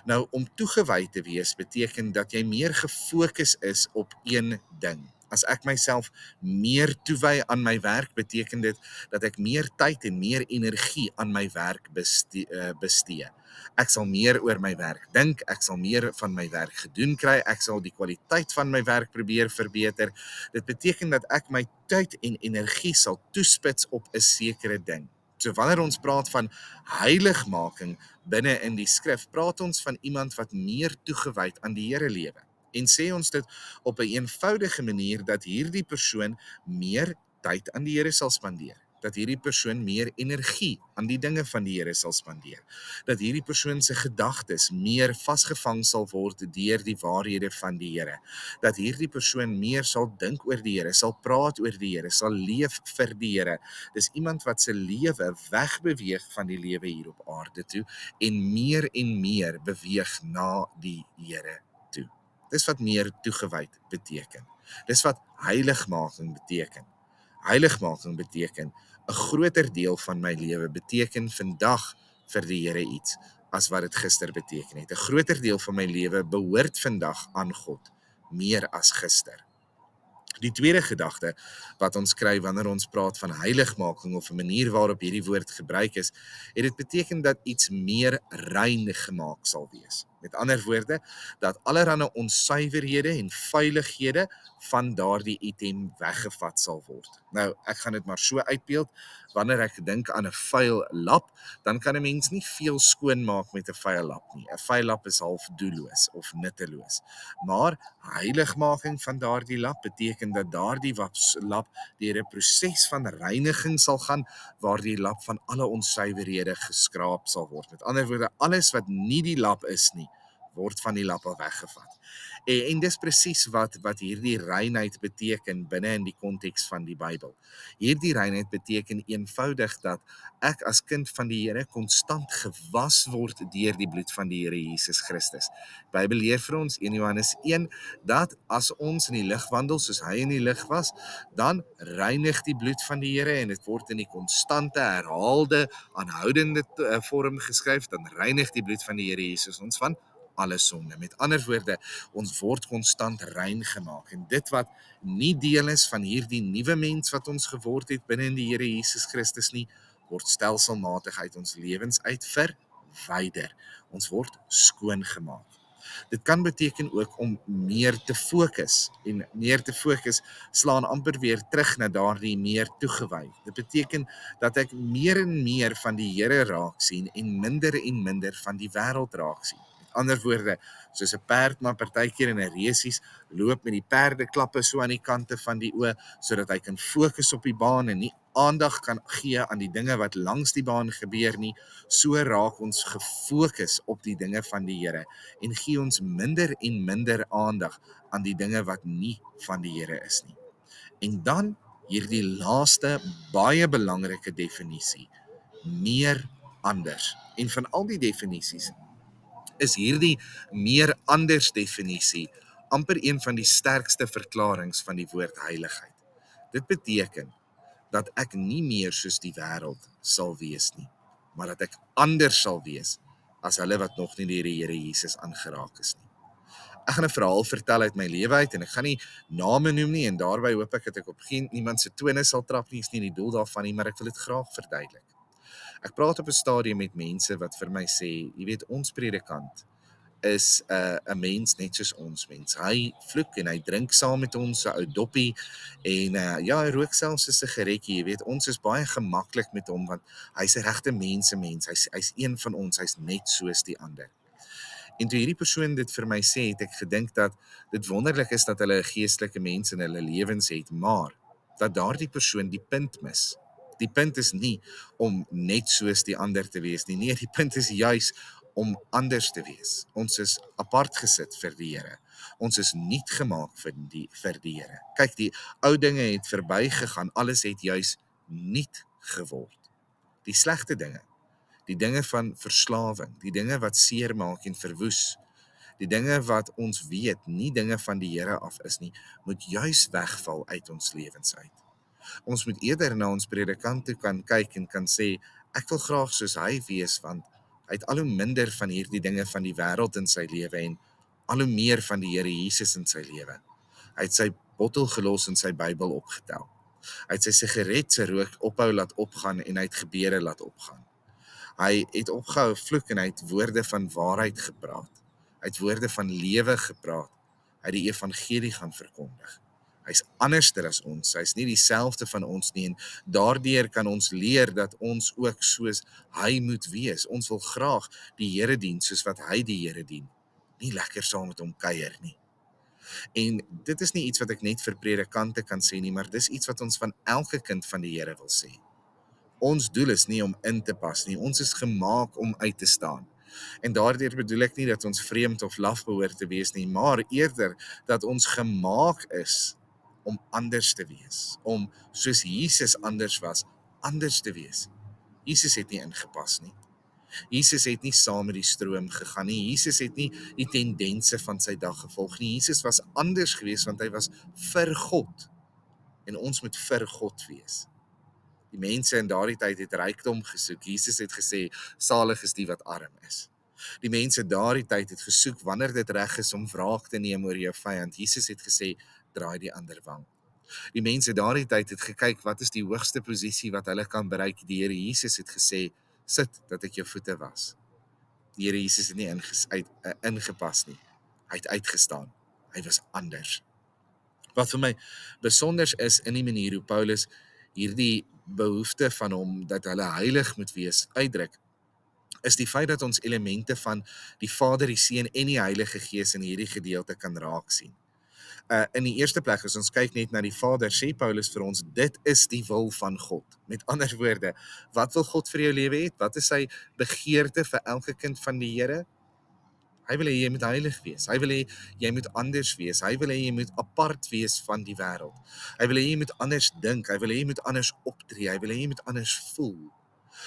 Nou om toegewy te wees beteken dat jy meer gefokus is op een ding. As ek myself meer toewy aan my werk, beteken dit dat ek meer tyd en meer energie aan my werk bestee. Ek sal meer oor my werk dink, ek sal meer van my werk gedoen kry, ek sal die kwaliteit van my werk probeer verbeter. Dit beteken dat ek my tyd en energie sal toespits op 'n sekere ding. So wanneer ons praat van heiligmaking binne in die skrif, praat ons van iemand wat meer toegewyd aan die Here lewe. En sê ons dit op 'n eenvoudige manier dat hierdie persoon meer tyd aan die Here sal spandeer, dat hierdie persoon meer energie aan die dinge van die Here sal spandeer, dat hierdie persoon se gedagtes meer vasgevang sal word deur die waarhede van die Here, dat hierdie persoon meer sal dink oor die Here, sal praat oor die Here, sal leef vir die Here. Dis iemand wat se lewe wegbeweeg van die lewe hier op aarde toe en meer beweeg na die Here toe. Dis wat meer toegewyd beteken. Dis wat heiligmaking beteken. Heiligmaking beteken 'n groter deel van my lewe beteken vandag vir die Here iets as wat dit gister beteken het. 'n Groter deel van my lewe behoort vandag aan God meer as gister. Die tweede gedagte wat ons kry wanneer ons praat van heiligmaking of 'n manier waarop hierdie woord gebruik is, het dit beteken dat iets meer rein gemaak sal wees. Met ander woorde, dat allerlei onsuiverhede en vuilighede van daardie item weggevat sal word. Nou, ek gaan dit maar so uitbeeld. Wanneer ek dink aan 'n vuil lap, dan kan 'n mens nie veel skoon maak met 'n vuil lap nie. 'n Vuil lap is half doelloos of nutteloos. Maar heiligmaking van daardie lap beteken dat daardie lap deur 'n proses van reiniging sal gaan waar die lap van alle onsuiverhede geskraap sal word. Met ander woorde, alles wat nie die lap is nie, word van die lap al weggevat. En dis presies wat hierdie reinheid beteken binne in die konteks van die Bybel. Hierdie reinheid beteken eenvoudig dat ek as kind van die Here konstant gewas word deur die bloed van die Here Jesus Christus. Die Bybel leer vir ons 1 Johannes 1 dat as ons in die lig wandel soos hy in die lig was, dan reinig die bloed van die Here en dit word in die konstante herhaalde aanhoudende vorm geskryf, dan reinig die bloed van die Here Jesus ons van alle sonde. Met ander woorde, ons word konstant rein gemaak en dit wat nie deel is van hierdie nuwe mens wat ons geword het binne in die Here Jesus Christus nie, word stelselmatig uit ons lewens uit verwyder. Ons word skoon gemaak. Dit kan beteken ook om meer te fokus en meer te fokus slaan amper weer terug na daardie meer toegewy. Dit beteken dat ek meer en meer van die Here raak sien en minder van die wêreld raak sien. Ander woorde, soos 'n perd maar partykeer in 'n resies loop met die perdeklappe so aan die kante van die oë sodat hy kan fokus op die baan en nie aandag kan gee aan die dinge wat langs die baan gebeur nie. So raak ons gefokus op die dinge van die Here en gee ons minder en minder aandag aan die dinge wat nie van die Here is nie. En dan hierdie laaste baie belangrike definisie, meer anders. En van al die definisies is hierdie meer anders definisie amper een van die sterkste verklaringe van die woord heiligheid. Dit beteken dat ek nie meer soos die wêreld sal wees nie, maar dat ek anders sal wees as hulle wat nog nie deur die Here Jesus aangeraak is nie. Ek gaan 'n verhaal vertel uit my lewe uit en ek gaan nie name noem nie en daarbey hoop ek dat ek op niemand se tone sal trap nie, is nie die doel daarvan nie, maar ek wil dit graag verduidelik. Ek praat op 'n stadium met mense wat vir my sê, jy weet, ons predikant is 'n mens net soos ons mens. Hy vloek en hy drink saam met ons 'n ou doppie en ja, hy rook selfs 'n sigaretjie, jy weet. Ons is baie gemaklik met hom want hy's 'n regte mens. Hy's een van ons, hy's net soos die ander. En toe hierdie persoon dit vir my sê, het ek gedink dat dit wonderlik is dat hulle 'n geestelike mens in hulle lewens het, maar dat daardie persoon die punt mis. Die punt is nie om net soos die ander te wees nie. Nee, die punt is juis om anders te wees. Ons is apart gesit vir die Here. Ons is nuut gemaak vir die Here. Kyk, die ou dinge het verbygegaan, alles het juis nuut geword. Die slegte dinge, die dinge van verslawing, die dinge wat seermaak en verwoes, die dinge wat ons weet nie dinge van die Here af is nie, moet juis wegval uit ons lewens uit. Ons moet eerder na ons predikant toe kan kyk en kan sê, ek wil graag soos hy wees, want hy het al hoe minder van hierdie dinge van die wêreld in sy lewe en al hoe meer van die Here Jesus in sy lewe. Hy het sy bottel gelos en sy Bybel opgetel. Hy het sy sigaret se rook ophou laat opgaan en hy het gebede laat opgaan. Hy het opgehou vloek en hy het woorde van waarheid gepraat. Hy het woorde van lewe gepraat. Hy het die evangelie gaan verkondig. Hy's anderster as ons, hy's nie dieselfde van ons nie en daardeur kan ons leer dat ons ook soos hy moet wees. Ons wil graag die Here dien soos wat hy die Here dien. Nie lekker saam met hom kuier nie. En dit is nie iets wat ek net vir predikante kan sê nie, maar dis iets wat ons van elke kind van die Here wil sê. Ons doel is nie om in te pas nie, ons is gemaak om uit te staan. En daardeur bedoel ek nie dat ons vreemd of laf behoort te wees nie, maar eerder dat ons gemaak is om anders te wees, om soos Jesus anders was, anders te wees. Jesus het nie ingepas nie. Jesus het nie saam met die stroom gegaan nie. Jesus het nie die tendense van sy dag gevolg nie. Jesus was anders geweest want hy was vir God. En ons moet vir God wees. Die mense in daardie tyd het rykdom gesoek. Jesus het gesê, salig is die wat arm is. Die mense daardie tyd het gesoek wanneer dit reg is om wraak te neem oor jou vyand. Jesus het gesê, draai die ander wang. Die mense daardie tyd het gekyk, wat is die hoogste posisie wat hulle kan bereik? Die Here Jesus het gesê, sit dat ek jou voete was. Die Here Jesus het nie ingepas nie. Hy het uitgestaan. Hy was anders. Wat vir my besonder is in die manier hoe Paulus hierdie behoefte van hom dat hulle heilig moet wees uitdruk, is die feit dat ons elemente van die Vader, die Seun en die Heilige Gees in hierdie gedeelte kan raak sien. In die eerste plek, as ons kyk net na die Vader, sê Paulus vir ons, dit is die wil van God. Met ander woorde, wat wil God vir jou lewe hê? Wat is sy begeerte vir elke kind van die Here? Hy wil hê jy moet heilig wees. Hy wil hê jy moet anders wees. Hy wil hê jy moet apart wees van die wêreld. Hy wil hê jy moet anders dink. Hy wil hê jy moet anders optree. Hy wil hê jy moet anders voel.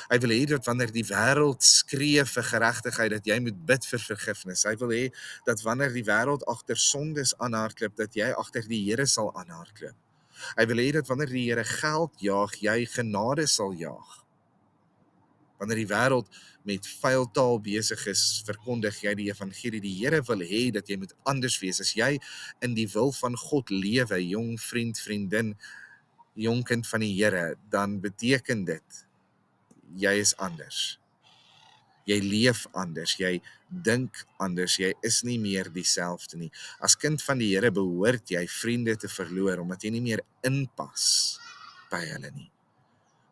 Hy wil hê dat wanneer die wêreld skree vir geregtigheid, dat jy moet bid vir vergifnis. Hy wil hê dat wanneer die wêreld agter sondes aanhardloop, dat jy agter die Here sal aanhardloop. Hy wil hê dat wanneer die Here geld jaag, jy genade sal jaag. Wanneer die wêreld met vuil taal besig is, verkondig jy die evangelie. Die Here wil hê dat jy moet anders wees. As jy in die wil van God lewe, jong vriend, vriendin, jong kind van die Here, dan beteken dit jy is anders. Jy leef anders, jy dink anders, jy is nie meer dieselfde nie. As kind van die Here behoort jy vriende te verloor, omdat jy nie meer inpas by hulle nie.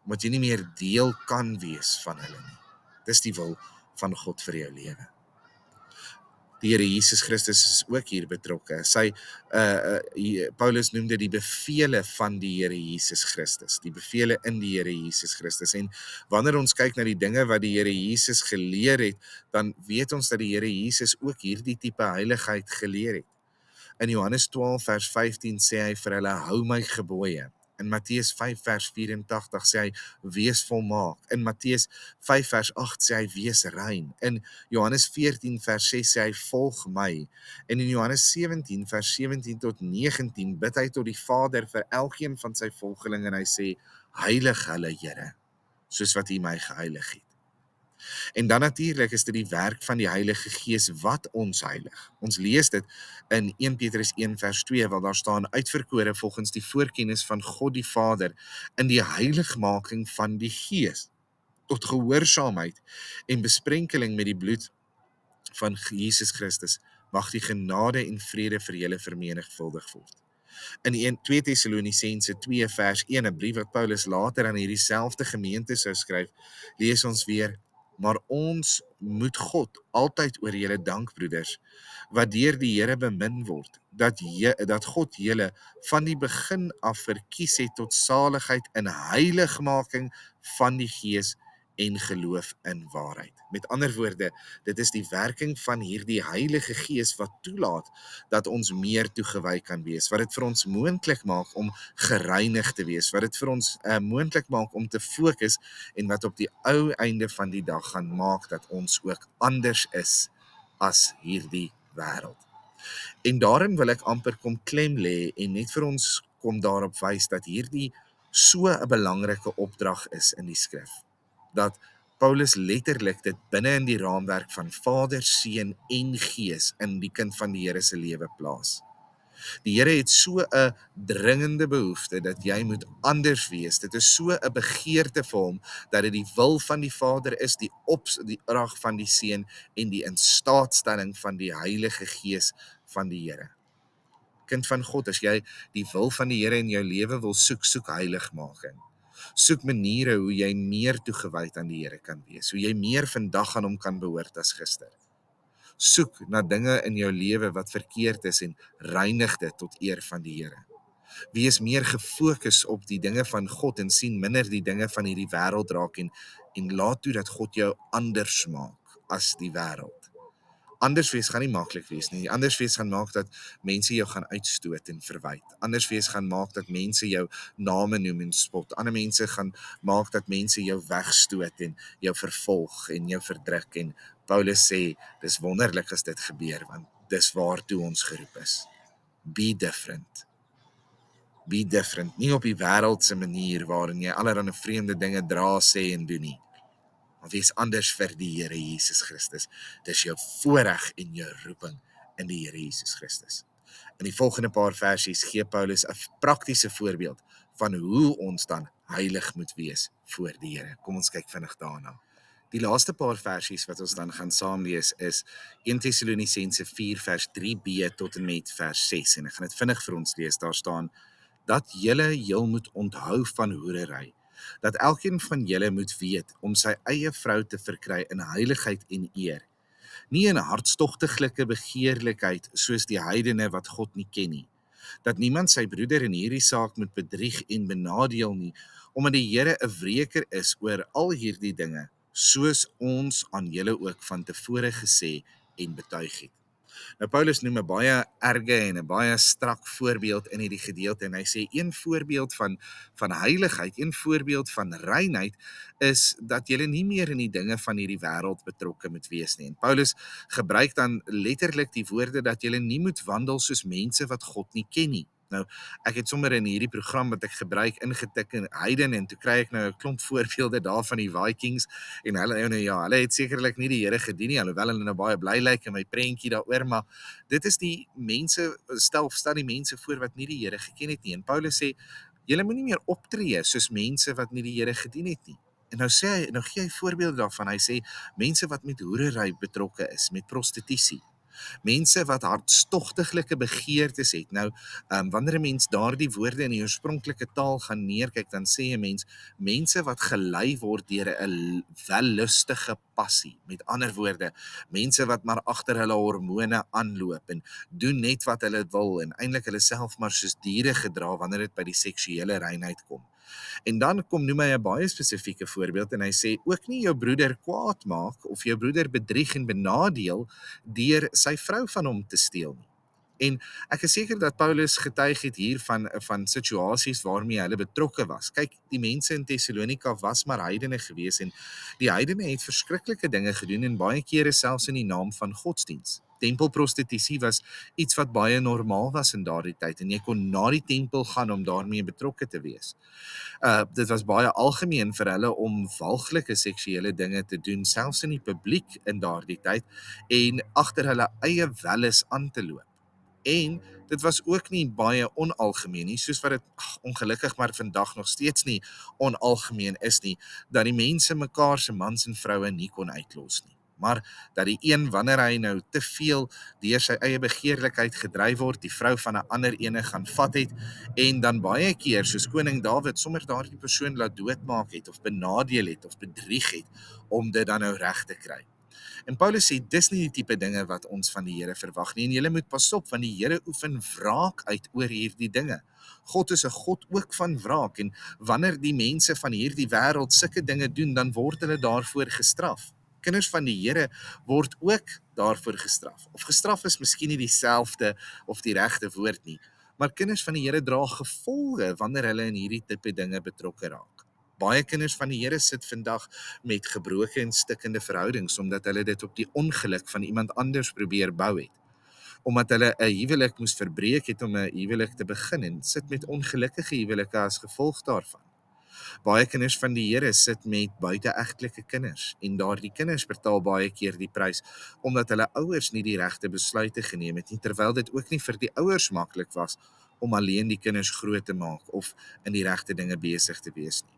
Omdat jy nie meer deel kan wees van hulle nie. Dis die wil van God vir jou lewe. Die Here Jesus Christus is ook hier betrokke. Paulus noem dit die bevele van die Here Jesus Christus, die bevele in die Here Jesus Christus. En wanneer ons kyk na die dinge wat die Here Jesus geleer het, dan weet ons dat die Here Jesus ook hierdie tipe heiligheid geleer het. In Johannes 12 vers 15 sê hy vir hulle, hou my gebooie. In Matteus 5 vers 84 sê hy, wees volmaak. In Matteus 5 vers 8 sê hy, wees rein. In Johannes 14 vers 6 sê hy, volg my. En in Johannes 17 vers 17 tot 19 bid hy tot die Vader vir elkeen van sy volgelinge en hy sê, heilig hulle, Here, soos wat U my geheilig het. En dan natuurlik is dit die werk van die Heilige Gees wat ons heilig. Ons lees dit in 1 Petrus 1 vers 2, waar daar staan, uitverkore volgens die voorkennis van God die Vader in die heiligmaking van die Gees, tot gehoorsaamheid en besprenkeling met die bloed van Jesus Christus, mag die genade en vrede vir julle vermenigvuldig word. In 2 Tessalonisense 2 vers 1, 'n brief wat Paulus later aan hierdie selfde gemeente sou skryf, lees ons weer, maar ons moet God altyd oor julle dank, broeders, wat deur die Here bemin word, dat God julle van die begin af verkies het tot saligheid in heiligmaking van die Gees en geloof in waarheid. Met ander woorde, dit is die werking van hierdie Heilige Gees wat toelaat dat ons meer toegewy kan wees, wat dit vir ons moontlik maak om gereinig te wees, wat dit vir ons moontlik maak om te fokus en wat op die ou einde van die dag gaan maak dat ons ook anders is as hierdie wêreld. En daarin wil ek amper kom klem lê en net vir ons kom daarop wys dat hierdie so 'n belangrike opdrag is in die skrif, dat Paulus letterlik dit binne in die raamwerk van Vader, Seun en Gees in die kind van die Here se lewe plaas. Die Here het so 'n dringende behoefte dat jy moet anders wees. Dit is so 'n begeerte vir hom dat dit die wil van die Vader is, die opdrag van die Seun en die instaatstelling van die Heilige Gees van die Here. Kind van God, as jy die wil van die Here in jou lewe wil soek heiligmaking. Soek maniere hoe jy meer toegewyd aan die Here kan wees, hoe jy meer vandag aan hom kan behoort as gister. Soek na dinge in jou lewe wat verkeerd is en reinig dit tot eer van die Here. Wees meer gefokus op die dinge van God en sien minder die dinge van hierdie wêreld raak en laat toe dat God jou anders maak as die wêreld. Anders wees gaan nie maklik wees nie. Anders wees gaan maak dat mense jou gaan uitstoot en verwyd. Anders wees gaan maak dat mense jou name noem en spot. Ander mense gaan maak dat mense jou wegstoot en jou vervolg en jou verdruk. En Paulus sê, dis wonderlik as dit gebeur, want dis waartoe ons geroep is. Be different. Be different. Nie op die wêreldse manier waarin jy allerlei vreemde dinge dra, sê en doen nie. Maar wees anders vir die Here Jesus Christus. Dis jou voorreg en jou roeping in die Here Jesus Christus. In die volgende paar versies gee Paulus 'n praktiese voorbeeld van hoe ons dan heilig moet wees voor die Here. Kom ons kyk vinnig daarna. Die laaste paar versies wat ons dan gaan saamlees is 1 Tessalonisense 4 vers 3b tot en met vers 6. En ek gaan dit vinnig vir ons lees. Daar staan, dat julle heel moet onthou van hoerery, dat elkeen van julle moet weet om sy eie vrou te verkry in heiligheid en eer, nie in hartstogtiglike begeerlikheid soos die heidene wat God nie ken nie, dat niemand sy broeder in hierdie saak moet bedrieg en benadeel nie, omdat die Here 'n wreker is oor al hierdie dinge, soos ons aan julle ook van tevore gesê en betuig het. Nou Paulus noem 'n baie erge en 'n baie strak voorbeeld in hierdie gedeelte en hy sê een voorbeeld van heiligheid, een voorbeeld van reinheid is dat jy nie meer in die dinge van hierdie wêreld betrokke moet wees nie. En Paulus gebruik dan letterlik die woorde dat jy nie moet wandel soos mense wat God nie ken nie. Nou, ek het sommer in hierdie program wat ek gebruik ingetik in heiden en toe kry ek nou 'n klomp voorbeelde daar van die Vikings en hulle het sekerlik nie die Here gedien nie, alhoewel hulle nou baie bly lyk in my prentjie daaroor, maar dit is die mense, stel die mense voor wat nie die Here geken het nie. En Paulus sê, julle moenie meer optree soos mense wat nie die Here gedien het nie. En nou gee hy voorbeelde daarvan. Hy sê mense wat met hoerery betrokke is, met prostitusie. Mense wat hartstogtiglike begeertes het. Nou, wanneer 'n mens daardie woorde in die oorspronklike taal gaan neerkyk, dan sê 'n mens, mense wat gelei word deur 'n wellustige passie. Met ander woorde, mense wat maar agter hulle hormone aanloop en doen net wat hulle wil en eintlik hulle self maar soos diere gedra wanneer dit by die seksuele reinheid kom. En dan noem hy 'n baie spesifieke voorbeeld en hy sê ook nie jou broeder kwaad maak of jou broeder bedrieg en benadeel deur sy vrou van hom te steel nie. En ek is seker dat Paulus getuig het hier van situasies waarmee hulle betrokke was. Kyk, die mense in Thessalonika was maar heidene gewees en die heidene het verskriklike dinge gedoen en baie kere selfs in die naam van godsdiens. Tempelprostitusie was iets wat baie normaal was in daardie tyd en jy kon na die tempel gaan om daarmee betrokke te wees. Dit was baie algemeen vir hulle om walglike seksuele dinge te doen, selfs in die publiek in daardie tyd en agter hulle eie welles aan te loop. En dit was ook nie baie onalgemeen nie, soos wat dit ongelukkig maar vandag nog steeds nie onalgemeen is nie, dat die mense mekaar se mans en vroue nie kon uitlos nie. Maar dat die een, wanneer hy nou te veel deur sy eie begeerlikheid gedryf word, die vrou van 'n ander ene gaan vat het en dan baie keer, soos koning Dawid, sommer daardie persoon laat doodmaak het of benadeel het of bedrieg het om dit dan nou reg te kry. En Paulus sê, dis nie die tipe dinge wat ons van die Here verwag nie, en julle moet pas op, want die Here oefen wraak uit oor hierdie dinge. God is 'n God ook van wraak, en wanneer die mense van hierdie wêreld sulke dinge doen, dan word hulle daarvoor gestraf. Kinders van die Here word ook daarvoor gestraf. Of gestraf is miskien nie dieselfde of die regte woord nie, maar kinders van die Here dra gevolge wanneer hulle in hierdie tipe dinge betrokke raak. Baie kinders van die Here sit vandag met gebroke en stikkende verhoudings, omdat hulle dit op die ongeluk van iemand anders probeer bou het. Omdat hulle 'n huwelik moes verbreek het om 'n huwelik te begin en sit met ongelukkige huwelike as gevolg daarvan. Baie kinders van die Here sit met buiteegtelike kinders en daardie kinders betaal baie keer die prys omdat hulle ouers nie die regte besluite geneem het nie, terwyl dit ook nie vir die ouers maklik was om alleen die kinders groot te maak of in die regte dinge besig te wees nie.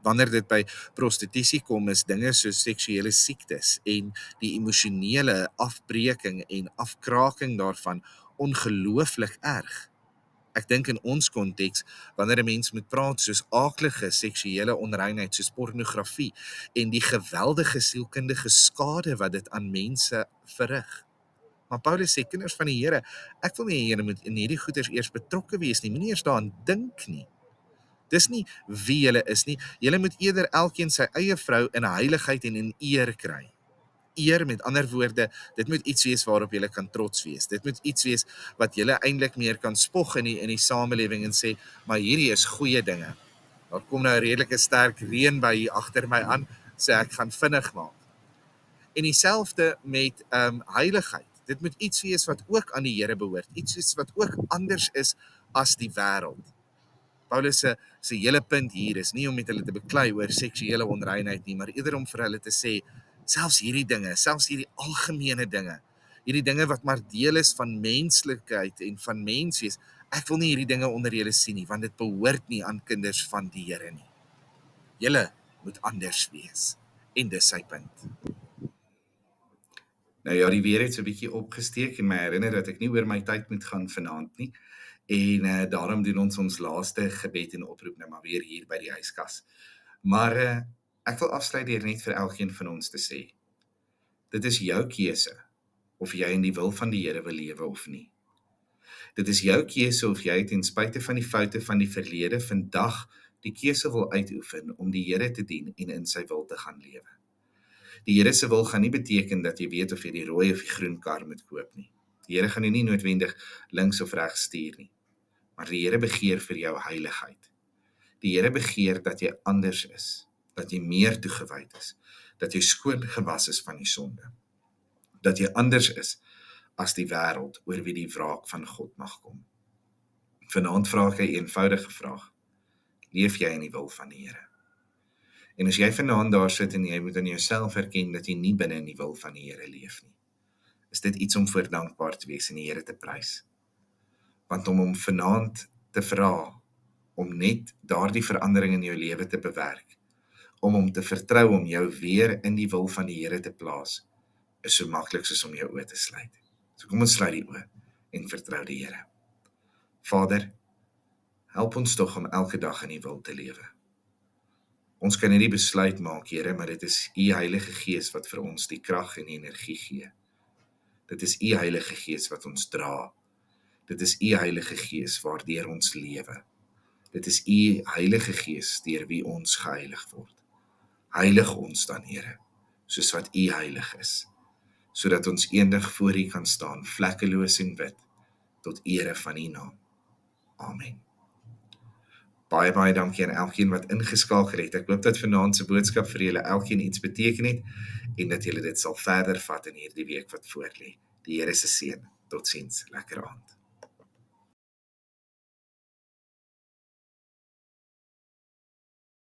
Wanneer dit by prostitusie kom, is dinge soos seksuele siektes en die emosionele afbreking en afkraking daarvan ongelooflik erg. Ek dink in ons konteks, wanneer 'n mens moet praat soos aaklige seksuele onreinheid, soos pornografie en die geweldige sielkundige skade wat dit aan mense verrig. Maar Paulus sê, kinders van die Here, ek wil nie julle moet in hierdie goeders eers betrokke wees nie, moenie eers daaraan dink nie. Dis nie wie julle is nie, julle moet eerder elkeen sy eie vrou in heiligheid en in eer kry. Eer, met ander woorde, dit moet iets wees waarop julle kan trots wees. Dit moet iets wees wat julle eintlik meer kan spog in die samelewing en sê, maar hierdie is goeie dinge. Daar kom nou 'n redelike sterk reën by hier agter my aan, sê ek gaan vinnig maak. En dieselfde met heiligheid. Dit moet iets wees wat ook aan die Here behoort, iets wat ook anders is as die wêreld. Paulus se hele punt hier is nie om met hulle te beklei oor seksuele onreinheid nie, maar eerder om vir hulle te sê, selfs hierdie dinge, selfs hierdie algemene dinge, hierdie dinge wat maar deel is van menslikheid en van menswees, ek wil nie hierdie dinge onder julle sien nie, want dit behoort nie aan kinders van die Here nie. Julle moet anders wees, en dis sy punt. Nou ja, die weer het so 'n bietjie opgesteek en my herinner dat ek nie oor my tyd moet gaan vanaand nie. En daarom doen ons laaste gebed en oproep nou maar weer hier by die huiskas. Maar ek wil afsluit deur net vir elkeen van ons te sê, dit is jou keuse of jy in die wil van die Here wil lewe of nie. Dit is jou keuse of jy ten spyte van die foute van die verlede vandag die keuse wil uitoefen om die Here te dien en in sy wil te gaan lewe. Die Here se wil gaan nie beteken dat jy weet of jy die rooi of die groen kar moet koop nie. Die Here gaan jou nie noodwendig links of regs stuur nie. Maar die Here begeer vir jou heiligheid. Die Here begeer dat jy anders is, dat jy meer toegewyd is, dat jy skoon gewas is van die sonde, dat jy anders is as die wêreld oor wie die wraak van God mag kom. Vanaand vra ek 'n eenvoudige vraag. Leef jy in die wil van die Here? En as jy vanaand daar sit en jy moet aan jouself erken dat jy nie binne in die wil van die Here leef nie, is dit iets om voor dankbaar te wees en die Here te prys. Want om hom vanaand te vra, om net daardie verandering in jou lewe te bewerk, om hom te vertrou om jou weer in die wil van die Here te plaas, is so maklik soos om jou oë te sluit. So kom ons sluit die oë en vertrou die Here. Vader, help ons tog om elke dag in die wil te lewe. Ons kan nie die besluit maak, Here, maar dit is U Heilige Gees wat vir ons die krag en die energie gee. Dit is U Heilige Gees wat ons dra. Dit is U Heilige Gees waardeur ons lewe. Dit is U Heilige Gees deur wie ons geheilig word. Heilig ons dan, Here, soos wat U heilig is, sodat ons eendag voor U kan staan, vlekkeloos en wit, tot ere van U naam. Amen. Baie dankie aan elkeen wat ingeskakel het. Ek hoop dat vanaand se boodskap vir julle elkeen iets beteken het en dat julle dit sal verder vat in hierdie week wat voorlê. Die Here se seën. Totsiens. Lekker aand.